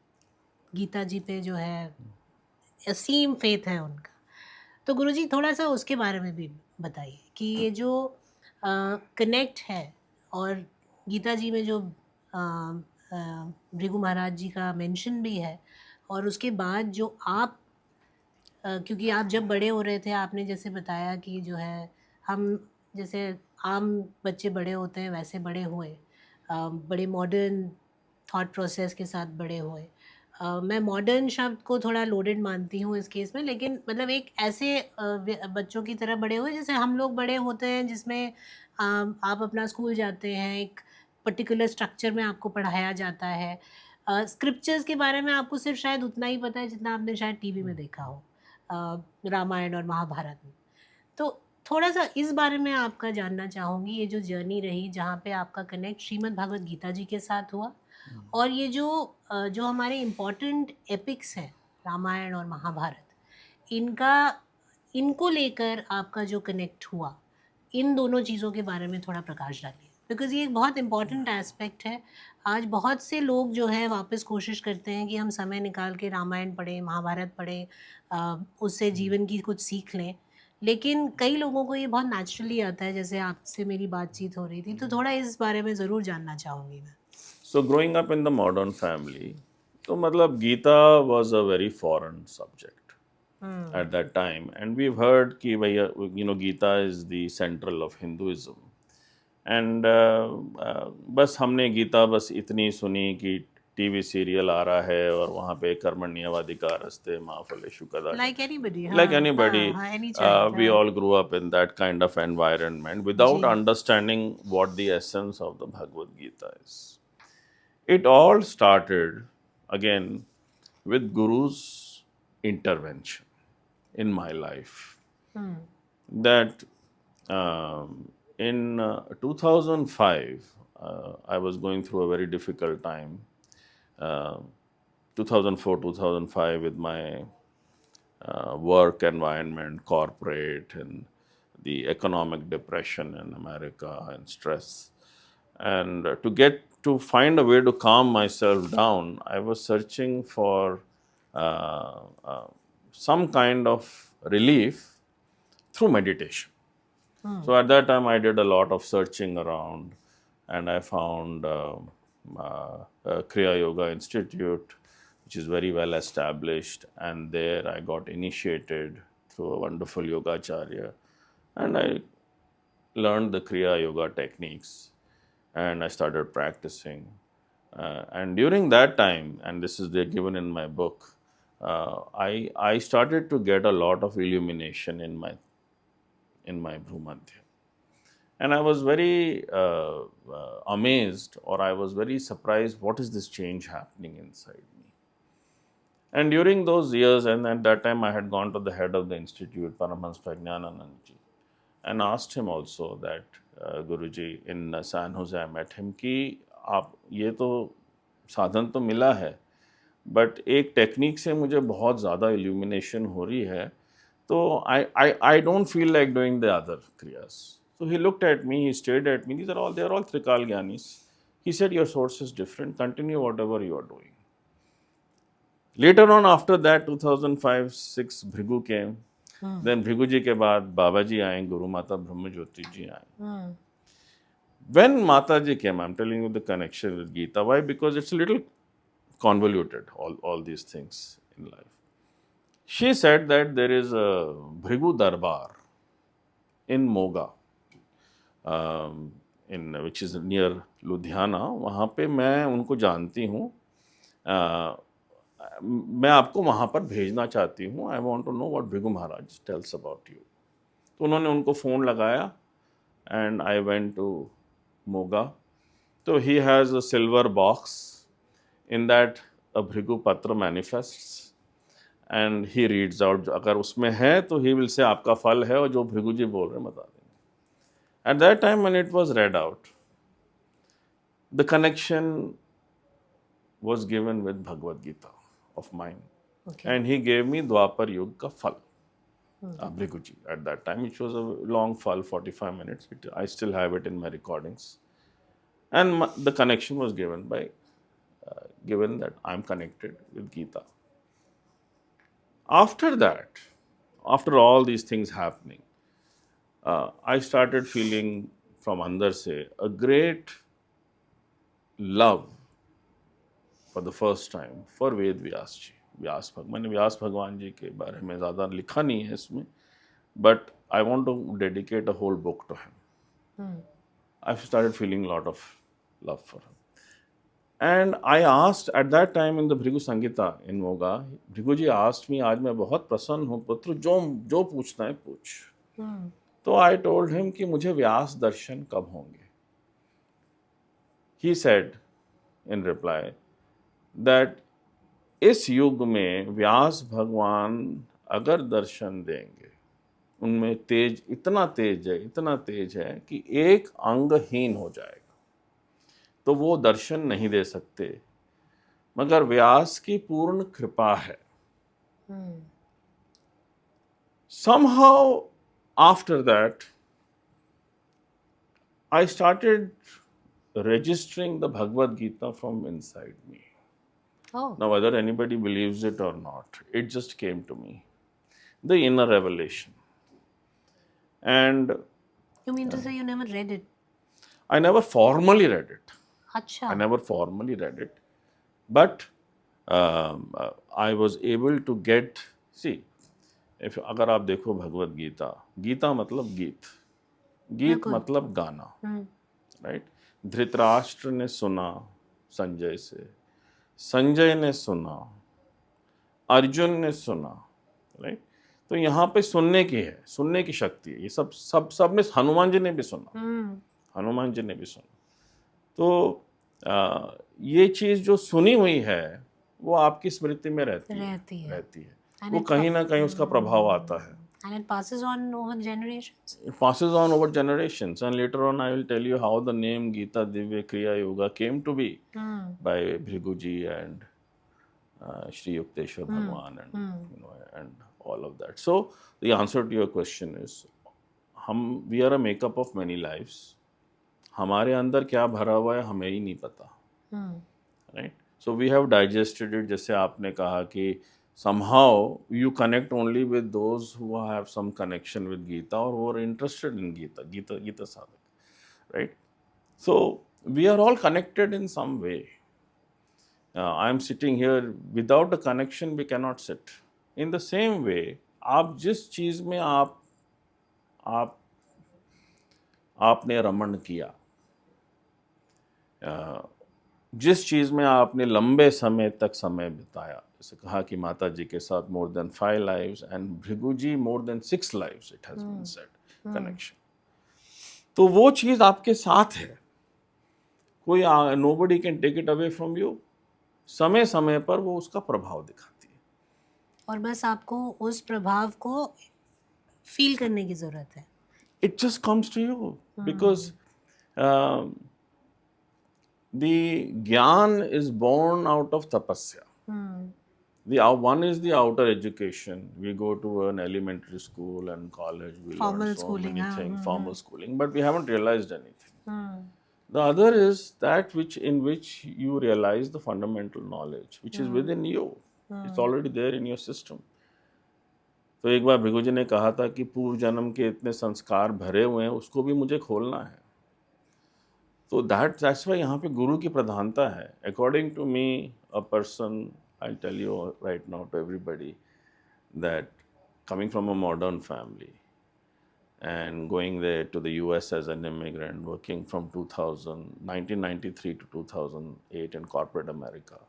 गीता जी पे जो है असीम फेथ है उनका. तो गुरुजी थोड़ा सा उसके बारे में भी बताइए कि ये जो कनेक्ट है, और गीता जी में जो भृगु महाराज जी का मेंशन भी है, और उसके बाद जो आप क्योंकि आप जब बड़े हो रहे थे, आपने जैसे बताया कि जो है हम जैसे आम बच्चे बड़े होते हैं वैसे बड़े हुए, बड़े मॉडर्न थॉट प्रोसेस के साथ बड़े हुए. मैं मॉडर्न शब्द को थोड़ा लोडेड मानती हूँ इस केस में, लेकिन मतलब एक ऐसे बच्चों की तरह बड़े हुए जैसे हम लोग बड़े होते हैं, जिसमें आप अपना स्कूल जाते हैं, एक पर्टिकुलर स्ट्रक्चर में आपको पढ़ाया जाता है. स्क्रिप्चर्स के बारे में आपको सिर्फ शायद उतना ही पता है जितना आपने शायद टीवी में देखा हो, रामायण और महाभारत में. तो थोड़ा सा इस बारे में आपका जानना चाहूँगी, ये जो जर्नी रही जहाँ पे आपका कनेक्ट श्रीमद् भगवद गीता जी के साथ हुआ, और ये जो हमारे इम्पोर्टेंट एपिक्स हैं रामायण और महाभारत, इनको लेकर आपका जो कनेक्ट हुआ, इन दोनों चीज़ों के बारे में थोड़ा प्रकाश डालिए, बिकॉज़ ये एक बहुत इम्पॉर्टेंट एस्पेक्ट है. आज बहुत से लोग जो है वापस कोशिश करते हैं कि हम समय निकाल के रामायण पढ़ें, महाभारत पढ़ें, उससे जीवन की कुछ सीख लें, लेकिन कई लोगों को ये बहुत नेचुरली आता है, जैसे आपसे मेरी बातचीत हो रही थी. तो थोड़ा इस बारे में ज़रूर जानना चाहूँगी मैं. So growing up in the modern family, तो मतलब Gita was a very foreign subject at that time, and we've heard कि भैया Gita is the central of Hinduism, and बस हमने गीता बस इतनी सुनी कि टीवी सीरियल आ रहा है और वहाँ पे कर्मण्येवाधिकारस्ते मा फलेषु कदाचन. Like anybody, Like anybody, any child, we all grew up in that kind of environment without ji. understanding what the essence of the Bhagavad Gita is. It all started again with Guru's intervention in my life. That in 2005, I was going through a very difficult time. 2004, 2005 with my work environment, corporate, and the economic depression in America and stress. And to find a way to calm myself down, I was searching for uh, uh, some kind of relief through meditation. So at that time, I did a lot of searching around, and I found Kriya Yoga Institute, which is very well established. And there, I got initiated through a wonderful yogacharya, and I learned the Kriya Yoga techniques, and I started practicing. And during that time, and this is given in my book, I started to get a lot of illumination in my Bhumadhya. And I was very amazed, or I was very surprised, what is this change happening inside me? And during those years, and at that time, I had gone to the head of the institute, Paramhans Prajnananandji, and asked him also that, Guruji, in San Jose, I met him, कि आप ये तो साधन तो मिला है, but एक technique से मुझे बहुत ज़्यादा इल्यूमिनेशन हो रही है, तो I don't feel like doing the other kriyas. So he looked at me, he stared at me. They are all Trikal Gyanis. He said, your source is different. Continue whatever you are doing. Later on, after that, 2005-06, Bhrigu came. Then Bhrigu ji ke baad Baba ji aaye, Guru Mata Brahma Jyoti ji aaye. When Mata ji came, I'm telling you the connection with Gita. Why? Because it's a little convoluted, all these things in life. She said that there is a Bhrigu Darbar in Moga, which is near Ludhiana. वहाँ पे मैं उनको जानती हूँ. मैं आपको वहाँ पर भेजना चाहती हूँ. I want to know what Bhrigu Maharaj tells about you. तो उन्होंने उनको फ़ोन लगाया, and I went to Moga. So he has a silver box. In that, a Bhrigu Patra manifests, and he reads out. अगर उसमें है तो he will say आपका फल है, और जो भृगु जी बोल रहे हैं बता देंगे. At that time, when it was read out, the connection was given with Bhagavad Gita of mine. Okay. And he gave me Dwapar Yug ka phal, Bhrigu ji, at that time, which was a long phal, 45 minutes. I still have it in my recordings. And the connection was given that I'm connected with Gita. After that, after all these things happening, I started feeling from andar se a great love for the first time for Ved Vyas ji. मैंने व्यास भगवान जी के बारे में ज़्यादा लिखा नहीं है इसमें, but I want to dedicate a whole book to him. I started feeling a lot of love for him. And I asked at that time in the Bhrigu Sangita in Moga, Bhrigu ji asked me, आज मैं बहुत प्रसन्न हूँ पुत्र, जो पूछना है पूछ. तो I told him कि मुझे व्यास दर्शन कब होंगे. He said in reply that इस युग में व्यास भगवान अगर दर्शन देंगे, उनमें तेज इतना तेज है कि एक अंगहीन हो जाएगा, तो वो दर्शन नहीं दे सकते, मगर व्यास की पूर्ण कृपा है. Somehow after that, I started registering the Bhagavad Gita from inside me. Oh. Now, whether anybody believes it or not, it just came to me. The inner revelation. And You mean to say you never read it? I never formally read it. Acha. I never formally read it. But I was able to get, see, अगर आप देखो भगवद गीता, गीता मतलब गीत मतलब गाना, right. Dhritarashtra ने सुना संजय से, संजय ने सुना, अर्जुन ने सुना, राइट. तो यहाँ पे सुनने की शक्ति है. ये सब में हनुमान जी ने भी सुना, हनुमान जी ने भी सुना. तो ये चीज़ जो सुनी हुई है वो आपकी स्मृति में रहती है. वो कहीं ना कहीं उसका प्रभाव आता है. And it passes on over generations. It passes on over generations, and later on I will tell you how the name Gita Divya Kriya Yoga came to be by Bhrigu ji and Shri Yukteswar Bhagwan and all of that. So the answer to your question is, we are a makeup of many lives. हमारे अंदर क्या भरा हुआ है हमें ही नहीं पता, right? So we have digested it. जैसे आपने कहा कि somehow you connect only with those who have some connection with Gita or who are interested in Gita sadhak, right? So we are all connected in some way. I am sitting here, without a connection we cannot sit. In the same way, आप जिस चीज में आपने रमण किया, जिस चीज में आपने लंबे समय तक समय बिताया, जैसे कहा कि माता जी के साथ more than 5 lives and Bhrigu ji more than 6 lives, it has been said, connection. तो वो चीज आपके साथ है, कोई nobody can take it away from you. समय समय पर वो उसका प्रभाव दिखाती है, और बस आपको उस प्रभाव को फील करने की जरूरत है. it just comes to you because the gyan is born out of tapasya. One is the outer education. We go to an elementary school and college. We Formal learn so schooling, many हाँ, things, formal schooling, but we haven't realized anything. The other is that in which you realize the fundamental knowledge, which is within you. It's already there in your system. तो एक बार भृगु जी ने कहा था कि पूर्व जन्म के इतने संस्कार भरे हुए हैं, उसको भी मुझे खोलना है. तो that's why यहाँ पे गुरु की प्रधानता है. According to me, a person, I'll tell you right now to everybody, that coming from a modern family and going there to the US as an immigrant, working from 1993 to 2008 in corporate America.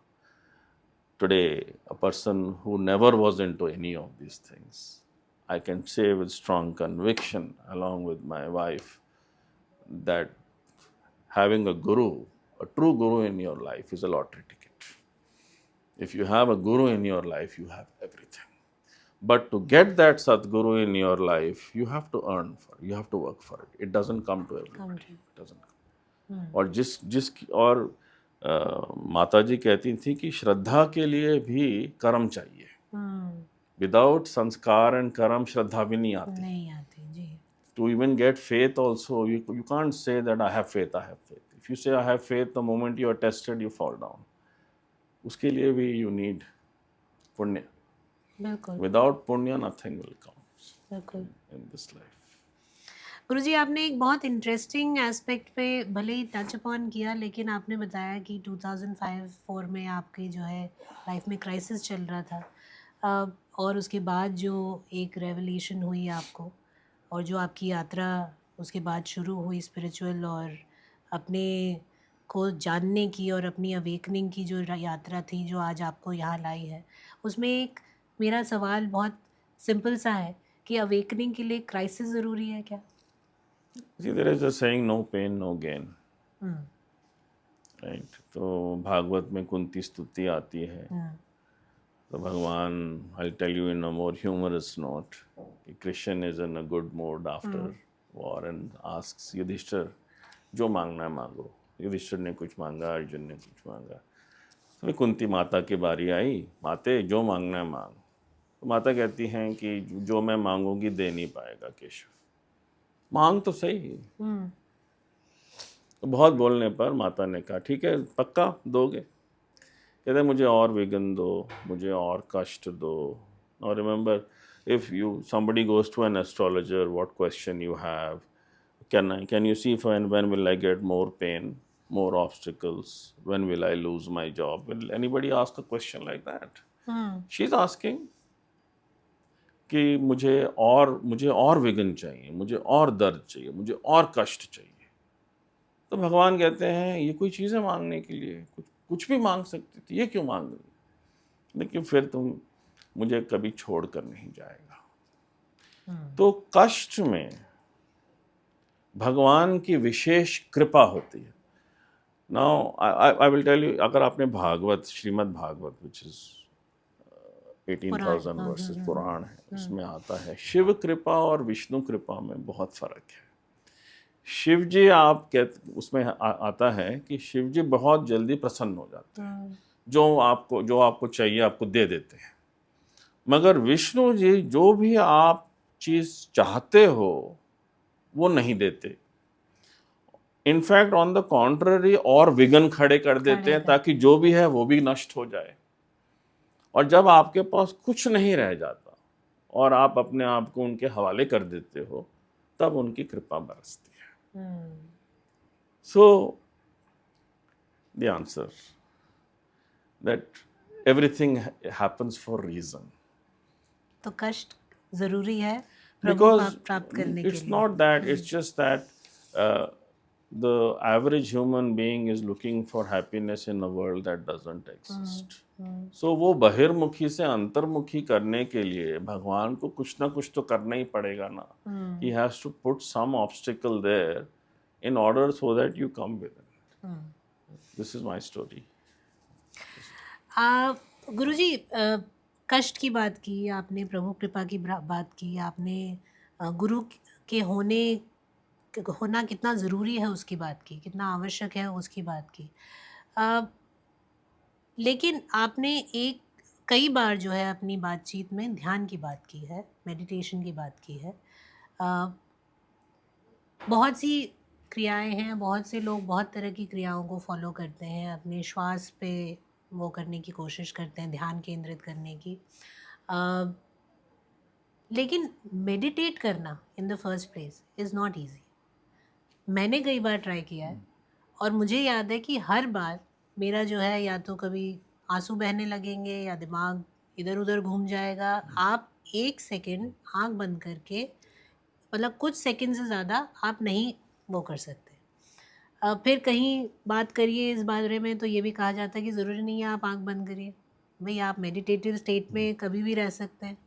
Today, a person who never was into any of these things, I can say with strong conviction, along with my wife, that having a guru, a true guru in your life is a lottery ticket. If you have a guru in your life, you have everything. But to get that Sadguru in your life, you have to earn for it. You have to work for it. It doesn't come to everybody. It doesn't come. और माता जी कहती थी कि श्रद्धा के लिए भी कर्म चाहिए. विदाउट संस्कार एंड कर्म श्रद्धा भी नहीं आती. जी. To even get faith also, you can't say that I have faith. If you say I have faith, the moment you are tested, you fall down. उसके लिए भी you need पुण्य. बिल्कुल. Without punya, nothing will come. बिल्कुल. In this life. गुरुजी, आपने एक बहुत interesting aspect पे भले ही टच अपॉन किया, लेकिन आपने बताया कि 2005-4 में आपकी जो है लाइफ में क्राइसिस चल रहा था, और उसके बाद जो एक रेवलेशन हुई आपको, और जो आपकी यात्रा उसके बाद शुरू हुई स्पिरिचुअल और अपने को जानने की और अपनी अवेकनिंग की जो यात्रा थी, जो आज आपको यहाँ लाई है, उसमें एक मेरा सवाल बहुत सिंपल सा है कि अवेकनिंग के लिए क्राइसिस ज़रूरी है क्या? See, there is a saying, no pain, no gain. Right? तो भागवत में कुंती स्तुति आती है. तो भगवान, I'll tell you in a more humorous note, कि Krishna is in a good mood after war and asks Yudhishthir, जो मांगना है मांगो. युधिष्ठिर ने कुछ मांगा, अर्जुन ने कुछ मांगा. तो कुंती माता की बारी आई, माते जो मांगना है मांग. तो माता कहती हैं कि जो मैं मांगूंगी दे नहीं पाएगा केशव. मांग तो सही. तो बहुत बोलने पर माता ने कहा ठीक है, पक्का दोगे? कहते मुझे और विघ्न दो, मुझे और कष्ट दो. और remember, if somebody goes to an astrologer, what question you have, can you see when will I get more pain, more obstacles, when will I lose my job? Will anybody ask a question like that? She's asking कि मुझे और विघ्न चाहिए, मुझे और दर्द चाहिए, मुझे और कष्ट चाहिए. तो भगवान कहते हैं ये कोई चीज़ें मांगने के लिए, कुछ भी मांग सकती थी, ये क्यों मांग रही? लेकिन फिर तुम मुझे कभी छोड़ कर नहीं जाएगा. तो कष्ट में भगवान की विशेष कृपा होती है. Now I will tell you, अगर आपने Bhagavat, Shrimad Bhagavat, which is 18,000 verses Purana है, उसमें आता है शिव कृपा और विष्णु कृपा में बहुत फर्क है. शिव जी उसमें आता है कि शिव जी बहुत जल्दी प्रसन्न हो जाते हैं. जो आपको चाहिए आपको दे देते हैं। मगर विष्णु जी जो भी आप चीज चाहते हो वो नहीं देते। इनफैक्ट ऑन द कॉन्ट्ररी और विघ्न खड़े कर देते हैं ताकि जो भी है वो भी नष्ट हो जाए। और जब आपके पास कुछ नहीं रह जाता और आप अपने आप को उनके हवाले कर देते हो तब उनकी कृपा बरसती है। So the answer that everything happens for reason. तो कष्ट जरूरी है प्रभु Because प्राप्त करने के it's लिए। not that, it's just that the average human being is looking for happiness in a world that doesn't exist. So वो बहिर्मुखी से अंतर्मुखी करने के लिए भगवान को कुछ ना कुछ तो करना ही पड़ेगा ना। He has to put some obstacle there in order so that you come with it. This is my story. गुरुजी, कष्ट की बात की आपने, प्रभु कृपा की बात की आपने, गुरु के होना कितना ज़रूरी है उसकी बात की, कितना आवश्यक है उसकी बात की। लेकिन आपने कई बार जो है अपनी बातचीत में ध्यान की बात की है, मेडिटेशन की बात की है। बहुत सी क्रियाएं हैं, बहुत से लोग बहुत तरह की क्रियाओं को फॉलो करते हैं, अपने श्वास पे वो करने की कोशिश करते हैं, ध्यान केंद्रित करने की। लेकिन मेडिटेट करना in the first place is not easy. मैंने कई बार ट्राई किया है और मुझे याद है कि हर बार मेरा जो है या तो कभी आंसू बहने लगेंगे या दिमाग इधर उधर घूम जाएगा। आप 1 सेकंड आंख बंद करके, मतलब कुछ सेकंड से ज़्यादा आप नहीं वो कर सकते। फिर कहीं बात करिए इस बारे में तो ये भी कहा जाता है कि ज़रूरी नहीं है आप आंख बंद करिए, भाई आप मेडिटेटिव स्टेट में कभी भी रह सकते हैं।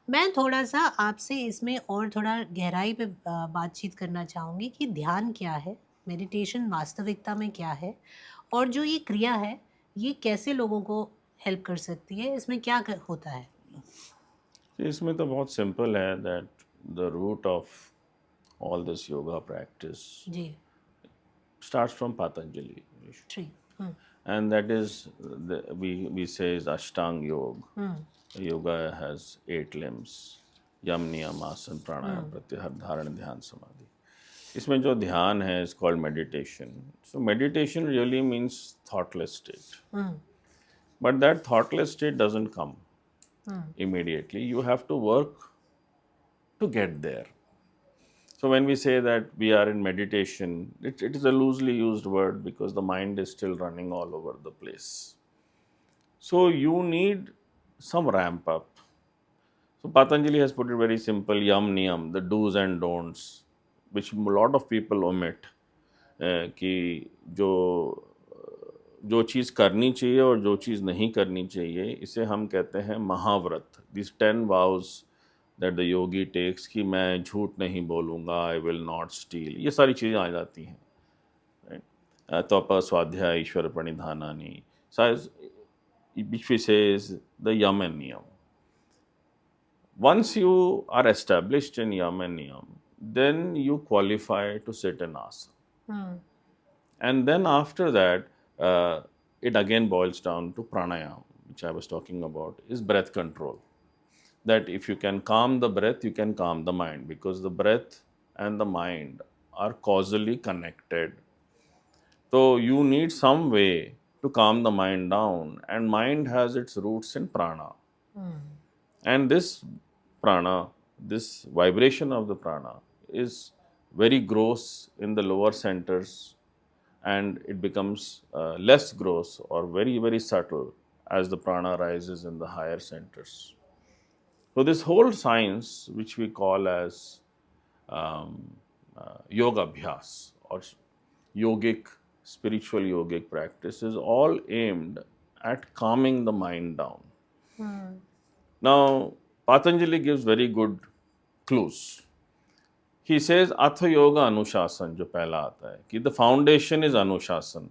मैं थोड़ा सा आपसे इसमें और थोड़ा गहराई पे बातचीत करना चाहूँगी कि ध्यान क्या है, मेडिटेशन वास्तविकता में क्या है, और जो ये क्रिया है ये कैसे लोगों को हेल्प कर सकती है, इसमें क्या होता है? इसमें तो बहुत सिंपल है that the root of all this yoga practice जी। starts from Patanjali. Tree. And that is, we say is Ashtang Yoga. Yoga has 8 limbs: यम, नियम, आसन, प्राणायाम, प्रत्याहार, धारण, ध्यान, समाधि। इसमें जो ध्यान है is called meditation. So meditation really means thoughtless state. But that thoughtless state doesn't come immediately. You have to work to get there. So when we say that we are in meditation, it is a loosely used word because the mind is still running all over the place. So you need some ramp up. So Patanjali has put it very simple: yam, niyam, the do's and don'ts, which a lot of people omit. कि जो चीज़ करनी चाहिए और जो चीज़ नहीं करनी चाहिए, इसे हम कहते हैं महाव्रत। These 10 vows that the yogi takes कि मैं झूठ नहीं बोलूँगा, I will not steal, ये सारी चीज़ें आ जाती हैं, right? तप, स्वाध्याय, ईश्वर प्रणिधानानि, which we say is the yam and niyam. Once you are established in yam and niyam, then you qualify to sit in asana. And then after that, it again boils down to pranayama, which I was talking about, is breath control. That if you can calm the breath, you can calm the mind, because the breath and the mind are causally connected. So you need some way to calm the mind down, and mind has its roots in prana. And this prana, this vibration of the prana, is very gross in the lower centers, and it becomes less gross or very, very subtle as the prana rises in the higher centers. So this whole science, which we call as yoga abhyas or yogic, spiritual yogic practice, is all aimed at calming the mind down. Now, Patanjali gives very good clues. He says Atha Yoga Anushasan, जो पहला आता है कि the foundation is Anushasan,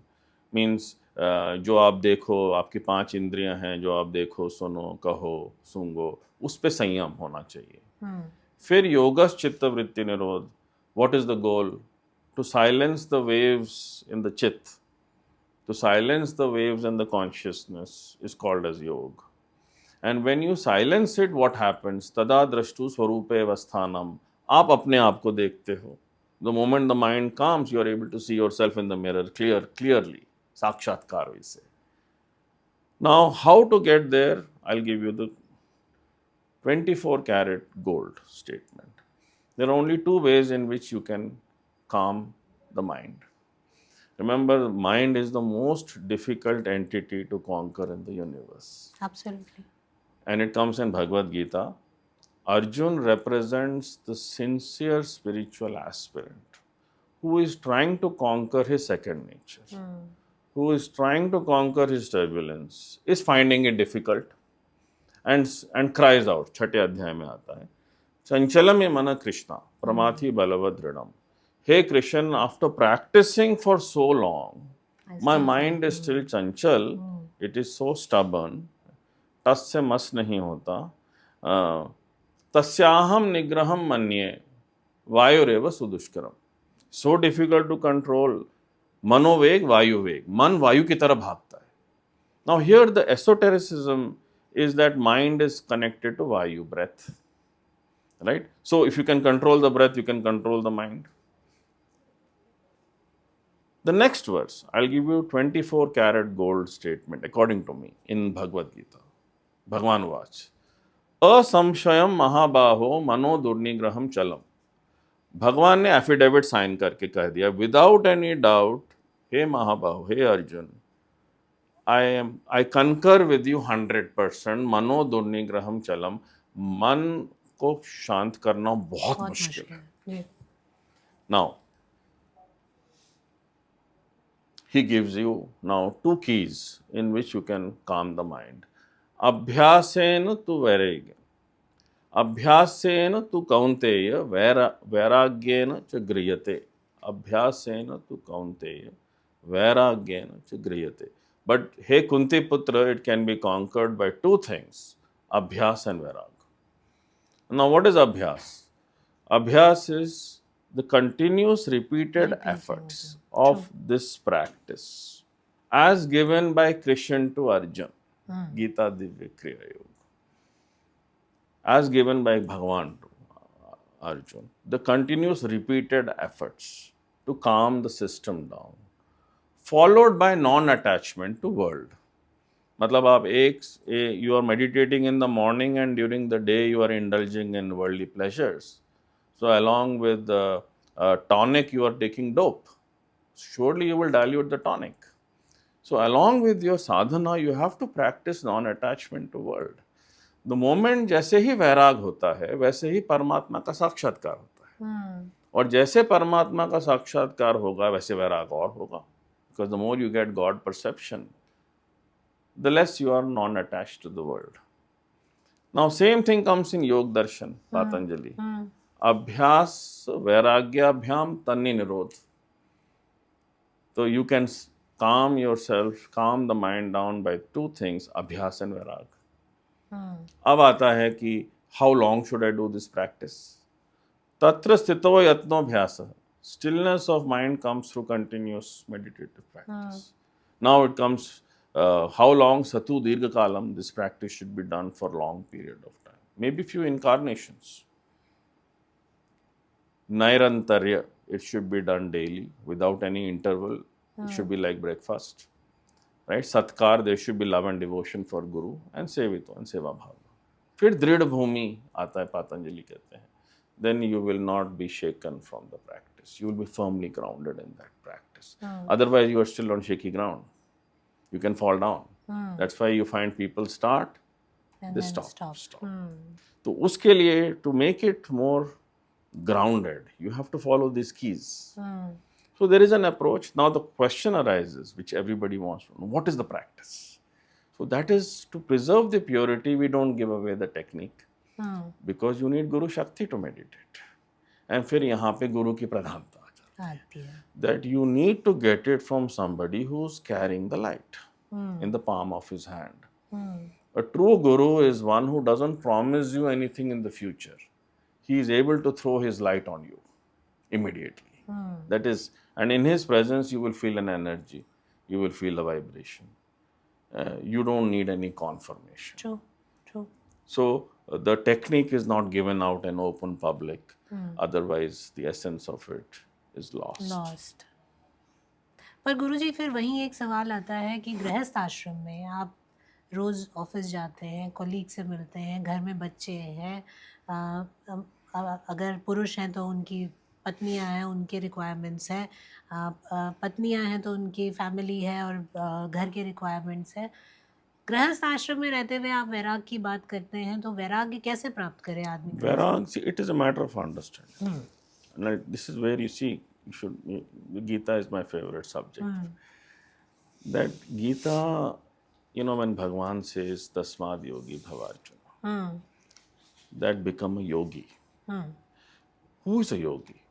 means जो आप देखो, आपकी 5 इंद्रियां हैं, जो आप देखो, सुनो, कहो, सूंघो, उस पे संयम होना चाहिए। फिर योगस चित्त वृत्ति निरोध, what is the goal? To silence the waves in the chit, to silence the waves and the consciousness is called as yoga. And when you silence it, what happens? Tada drashtu swarupe avasthanam. आप अपने आप को देखते हो. The moment the mind calms, you are able to see yourself in the mirror clearly. साक्षात्कार we say. Now, how to get there? I'll give you the 24 karat gold statement. There are only two ways in which you can calm the mind. Remember, the mind is the most difficult entity to conquer in the universe. Absolutely. And it comes in Bhagavad Gita. Arjun represents the sincere spiritual aspirant who is trying to conquer his second nature, who is trying to conquer his turbulence, is finding it difficult and cries out. छठे अध्याय में आता है, चंचलम मन Krishna प्रमाथि Balwad दृढ़म. Hey Krishna, after practicing for so long, my mind is still chanchal. It is so stubborn. टस से मस नहीं होता. तस्याहम निग्रहम मन्ये वायुरेव सुदुष्करम. So difficult to control. मनोवेग वायुवेग. मन वायु की तरह भागता है. Now here the esotericism is that mind is connected to vayu, breath. Right? So if you can control the breath, you can control the mind. The next verse, I'll give you 24 karat gold statement according to me in Bhagavad Gita. Bhagwan Vach. असंशयम महाबाहो मनो दुर्निग्रहम चलम. भगवान ने affidavit sign करके कह दिया, without any doubt, हे महाबाहो, हे Arjun, I concur with you 100%. मनो दुर्निग्रहम चलम. मन को शांत करना बहुत मुश्किल है. Now, he gives you now two keys in which you can calm the mind. अभ्यासेन तु वैराग्य. अभ्यासेन तु कौन्तेय वैराग्येन च गृह्यते. अभ्यासेन तु कौन्तेय वैराग्येन च गृह्यते. But hey Kunti Putra, it can be conquered by two things, abhyas and vairag. Now what is abhyas? Abhyas is the continuous repeated efforts of this practice as given by Krishna to Arjuna. Gita Divya Kriya Yoga. As given by Bhagavan to Arjuna. The continuous repeated efforts to calm the system down. Followed by non-attachment to world. मतलब आप you are meditating in the morning and during the day you are indulging in worldly pleasures. So along with the tonic you are taking dope. Surely you will dilute the tonic. So along with your sadhana you have to practice non-attachment to world. The moment जैसे ही वैराग होता है वैसे ही परमात्मा का साक्षात्कार होता है. और जैसे परमात्मा का साक्षात्कार होगा वैसे वैराग और होगा. Because the more you get God perception, the less you are non-attached to the world. Now, same thing comes in Yoga Darshan, Patanjali. Abhyas vairagyabhyam tanni nirodh. So you can calm yourself, calm the mind down by two things, abhyas and vairag. अब आता है कि how long should I do this practice? Tatra sthito yatno bhyasa. Stillness of mind comes through continuous meditative practice. Now it comes, how long? Satu dirgha kalam. This practice should be done for long period of time. Maybe few incarnations. Nairantarya. It should be done daily without any interval. It should be like breakfast. Right? Satkar, there should be love and devotion for Guru and Sevito and Seva Bhava. फिर दृढ़ भूमि आता है, पातंजलि कहते हैं. Then you will not be shaken from the practice. You will be firmly grounded in that practice. Otherwise, you are still on shaky ground. You can fall down. That's why you find people start, and they stop. So, उसके लिए, to make it more grounded, you have to follow these keys. So, there is an approach. Now, the question arises, which everybody wants to know. What is the practice? So, that is to preserve the purity, we don't give away the technique. Because you need Guru Shakti to meditate. And फिर यहाँ पे गुरु की प्रधानता आ जाती है. That you need to get it from somebody who's carrying the light in the palm of his hand. A true Guru is one who doesn't promise you anything in the future. He is able to throw his light on you immediately. That is, and in his presence you will feel an energy. you will feel the vibration. You don't need any confirmation. True, true. So the technique is not given out in open public. Otherwise, the essence of it is lost. Lost. पर गुरुजी फिर वहीं एक सवाल आता है कि गृहस्थ आश्रम में आप रोज़ ऑफिस जाते हैं, कोलीग से मिलते हैं, घर में बच्चे हैं, अगर पुरुष हैं तो उनकी पत्नियां हैं, उनके रिक्वायरमेंट्स हैं, पत्नियां हैं तो उनकी फैमिली है और घर के रिक्वायरमेंट्स है। गृहस्थ आश्रम में रहते हुए आप वैराग की बात करते हैं, तो वैराग्य कैसे प्राप्त करे आदमी? Vairag, see, it is a matter of understanding. And this is where you see, Gita is my favorite subject. That Gita, when Bhagwan says, Tasmad yogi bhavarjuna, that become a yogi. Who is a yogi?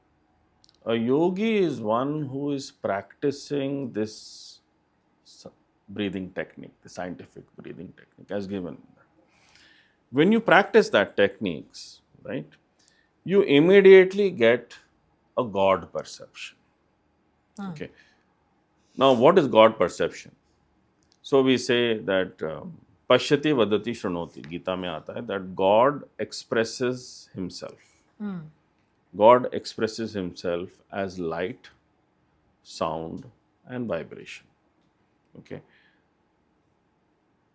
A yogi is one who is practicing this breathing technique, the scientific breathing technique as given. When you practice that techniques, right, you immediately get a God perception. Okay. Now, what is God perception? So we say that Pashyati vadati shrunoti, Gita mein aata hai, that God expresses himself. God expresses himself as light, sound, and vibration. Okay.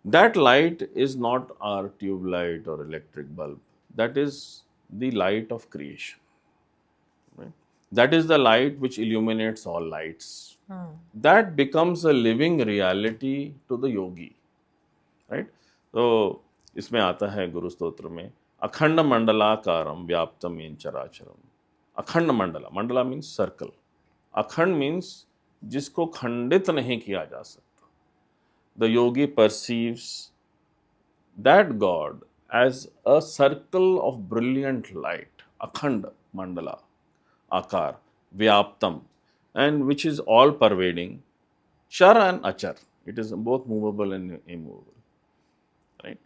That light is not our tube light or electric bulb. That is the light of creation. Right? That is the light which illuminates all lights. That becomes a living reality to the yogi. Right? So, इसमें आता है गुरु स्तोत्र में अखंड मंडलाकारम व्याप्तम येन चराचरम. अखंड Mandla, Mandla means circle. अखंड means जिसको खंडित नहीं किया जा सकता. The yogi perceives that God as a circle of brilliant light, akhand mandala, akar, vyaptam, and which is all pervading, char and achar. It is both movable and immovable, right?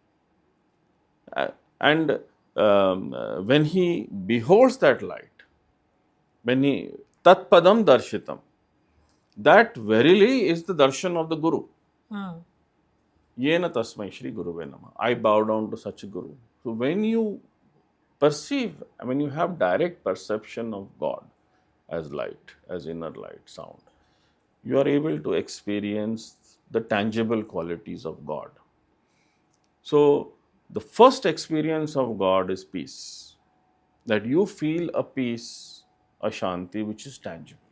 And when he beholds that light, when he tatpadam darshitam, that verily is the darshan of the Guru. Yena tasmai Shri Guruve Namah. I bow down to such a Guru. So when you perceive, when you have direct perception of God as light, as inner light, sound, you are able to experience the tangible qualities of God. So the first experience of God is peace. That you feel a peace, a shanti which is tangible.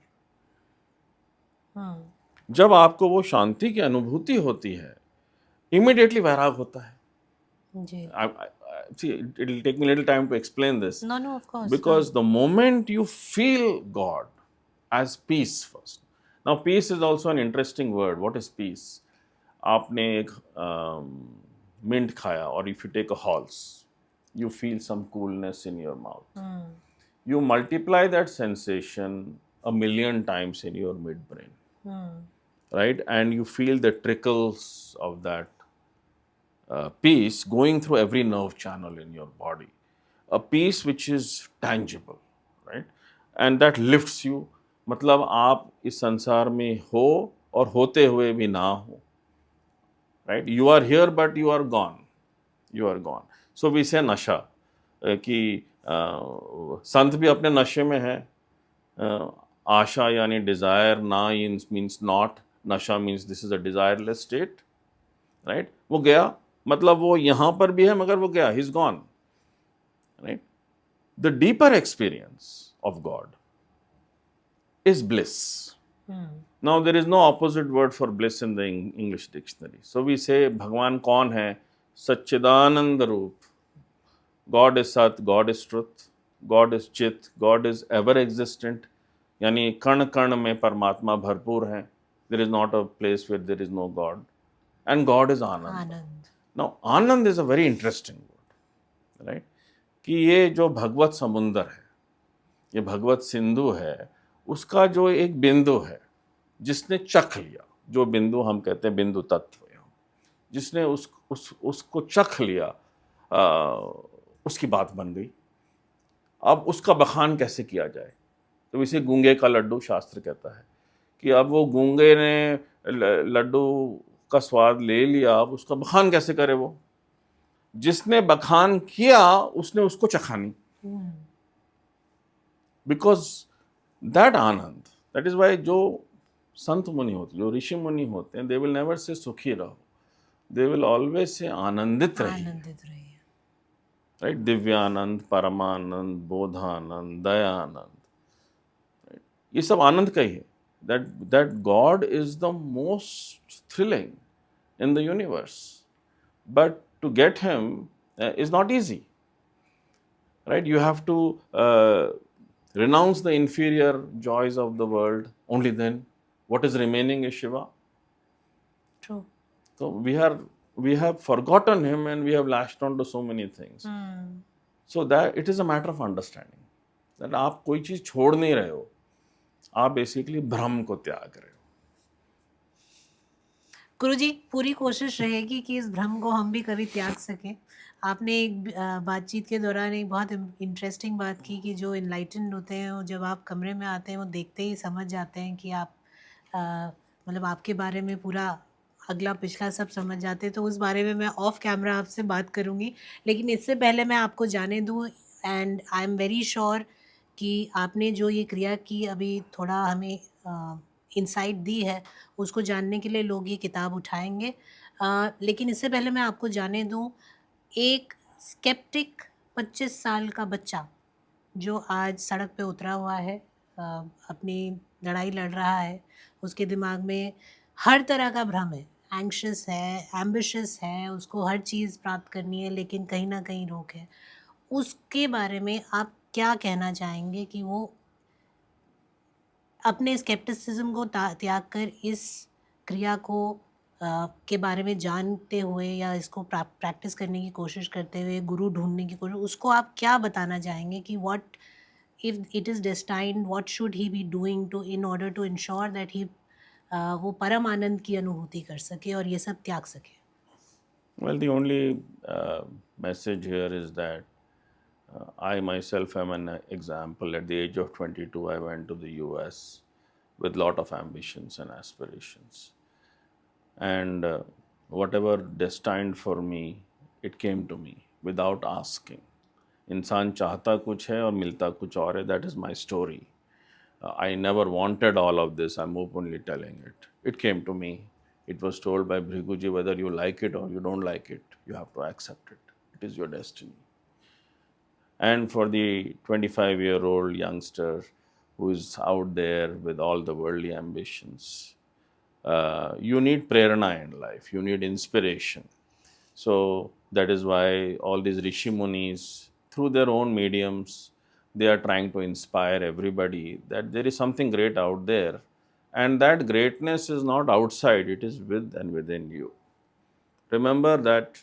जब आपको वो शांति की अनुभूति होती है, immediately वैराग होता है. जी. See, it will take me a little time to explain this. No, of course. Because the moment you feel God as peace first. Now, peace is also an interesting word. What is peace? आपने एक mint खाया, or if you take a Halls, you feel some coolness in your mouth. You multiply that sensation 1,000,000 times in your midbrain. Right? And you feel the trickles of that peace going through every nerve channel in your body. A peace which is tangible, right? And that lifts you. मतलब आप इस संसार में हो और होते हुए भी ना हो. Right? You are here but you are gone. You are gone. So we say नशा, कि संत भी अपने नशे में है. आशा यानी डिज़ायर, ना मीन्स नॉट, नशा means this is a desireless state. Right? वो गया, मतलब वो यहाँ पर भी है मगर वो गया, he is gone. Right? The deeper experience of God is bliss. Now there is no opposite word for bliss in the English dictionary. So we say भगवान कौन है? सच्चिदानंद रूप. God is sat, God is truth, God is chit, God is ever existent. यानी कण कण में परमात्मा भरपूर है. There is not a place where there is no God. And God is anand. Now Anand is a very interesting word, right? कि ये जो भगवत समुंदर है, ये भगवत सिंधु है, उसका जो एक बिंदु है जिसने चख लिया, जो बिंदु हम कहते हैं बिंदु तत्व, जिसने उसको चख लिया, उसकी बात बन गई. अब उसका बखान कैसे किया जाए? तो इसे गूंगे का लड्डू शास्त्र कहता है कि अब वो गूंगे ने लड्डू का स्वाद ले लिया, अब उसका बखान कैसे करे वो? जिसने बखान किया उसने उसको चखानी, because that anand, that is why जो संत मुनि होते, जो ऋषि मुनि होते हैं, दे विल नेवर से सुखी रहो, दे विल ऑलवेज से आनंदित रहिए, आनंदित रहिए। राइट? दिव्यानंद, परमानंद, बोधानंद, दयानंद, ये सब आनंद का ही है. That God is the most thrilling in the universe, but to get him is not easy, right? You have to renounce the inferior joys of the world. Only then what is remaining is Shiva. True. So we have forgotten him and we have latched on to so many things. So that it is a matter of understanding that आप कोई चीज छोड़ नहीं रहे हो, आप basically भ्रम को त्याग रहे हो. गुरुजी, पूरी कोशिश रहेगी कि इस भ्रम को हम भी कभी त्याग सकें. आपने एक बातचीत के दौरान एक बहुत इंटरेस्टिंग बात की कि जो इनलाइटेंड होते हैं वो जब आप कमरे में आते हैं वो देखते ही समझ जाते हैं कि आप मतलब आपके बारे में पूरा अगला पिछला सब समझ जाते हैं. तो उस बारे में मैं ऑफ कैमरा आपसे बात करूँगी, लेकिन इससे पहले मैं आपको जाने दूँ. And I am very sure कि आपने जो ये क्रिया की अभी थोड़ा हमें इंसाइट दी है, उसको जानने के लिए लोग ये किताब उठाएंगे. लेकिन इससे पहले मैं आपको जाने दूं, एक स्केप्टिक 25 साल का बच्चा जो आज सड़क पे उतरा हुआ है, अपनी लड़ाई लड़ रहा है, उसके दिमाग में हर तरह का भ्रम है, एंग्शियस है, एम्बिशियस है, उसको हर चीज़ प्राप्त करनी है लेकिन कहीं ना कहीं रोक है. उसके बारे में आप क्या कहना चाहेंगे कि वो अपने स्केप्टिसिज्म को त्याग कर इस क्रिया को के बारे में जानते हुए या इसको प्रैक्टिस करने की कोशिश करते हुए गुरु ढूंढने की कोशिश, उसको आप क्या बताना चाहेंगे कि what if it is destined, what should he be doing to in order to ensure that he वो परम आनंद की अनुभूति कर सके और ये सब त्याग सके? Well, the only message here is that I myself am an example. At the age of 22, I went to the US with lot of ambitions and aspirations. And whatever destined for me, it came to me without asking. इंसान चाहता कुछ है और मिलता कुछ और है. That is my story. I never wanted all of this. I'm openly telling it. It came to me. It was told by Bhriguji, whether you like it or you don't like it, you have to accept it. It is your destiny. And for the 25-year-old youngster who is out there with all the worldly ambitions, you need prerana in life, you need inspiration. So that is why all these Rishi Munis, through their own mediums, they are trying to inspire everybody that there is something great out there, and that greatness is not outside, it is with and within you. Remember that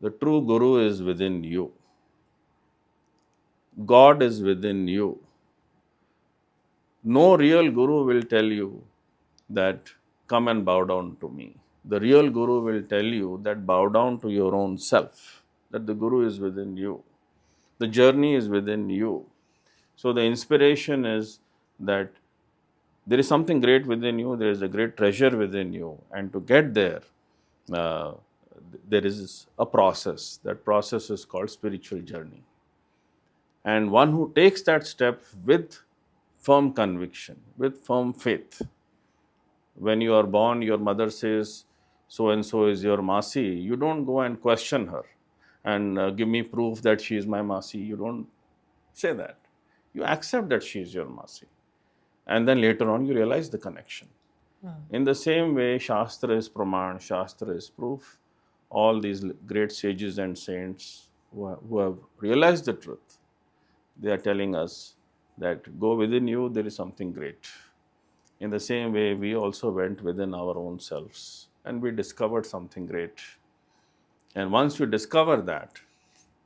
the true Guru is within you. God is within you. No real Guru will tell you that come and bow down to me. The real Guru will tell you that bow down to your own self, that the Guru is within you. The journey is within you. So the inspiration is that there is something great within you, there is a great treasure within you, and to get there, there is a process. That process is called spiritual journey. And one who takes that step with firm conviction, with firm faith. When you are born, your mother says, so and so is your Masi. You don't go and question her and give me proof that she is my Masi. You don't say that. You accept that she is your Masi. And then later on, you realize the connection. In the same way, Shastra is Praman, Shastra is proof. All these great sages and saints who have realized the truth, they are telling us that go within you, there is something great. In the same way, we also went within our own selves and we discovered something great. And once you discover that,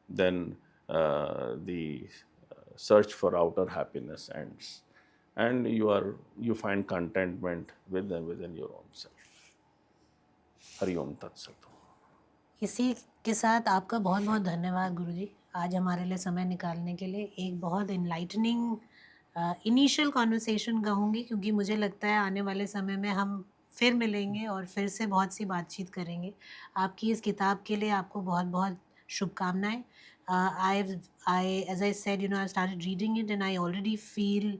then the search for outer happiness ends. And you find contentment within your own self. Hari Om Tat Sat. इसी के साथ आपका बहुत बहुत धन्यवाद गुरुजी, आज हमारे लिए समय निकालने के लिए. एक बहुत इनलाइटनिंग इनिशियल कॉन्वर्सेशन कहूँगी, क्योंकि मुझे लगता है आने वाले समय में हम फिर मिलेंगे और फिर से बहुत सी बातचीत करेंगे। आपकी इस किताब के लिए आपको बहुत बहुत शुभकामनाएं। I as I said, you know, I started reading it and I already feel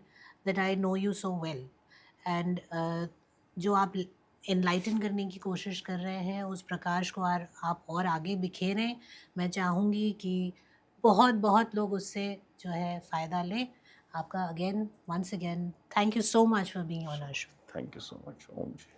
that I know you so well. And जो आप एनलाइटन करने की कोशिश कर रहे हैं, उस प्रकाश को आप और आगे बिखेरें। मैं चाहूँगी कि बहुत बहुत लोग उससे जो है फ़ायदा लें। आपका again, once again, thank you so much for being on our show. Thank you so much, Om Ji.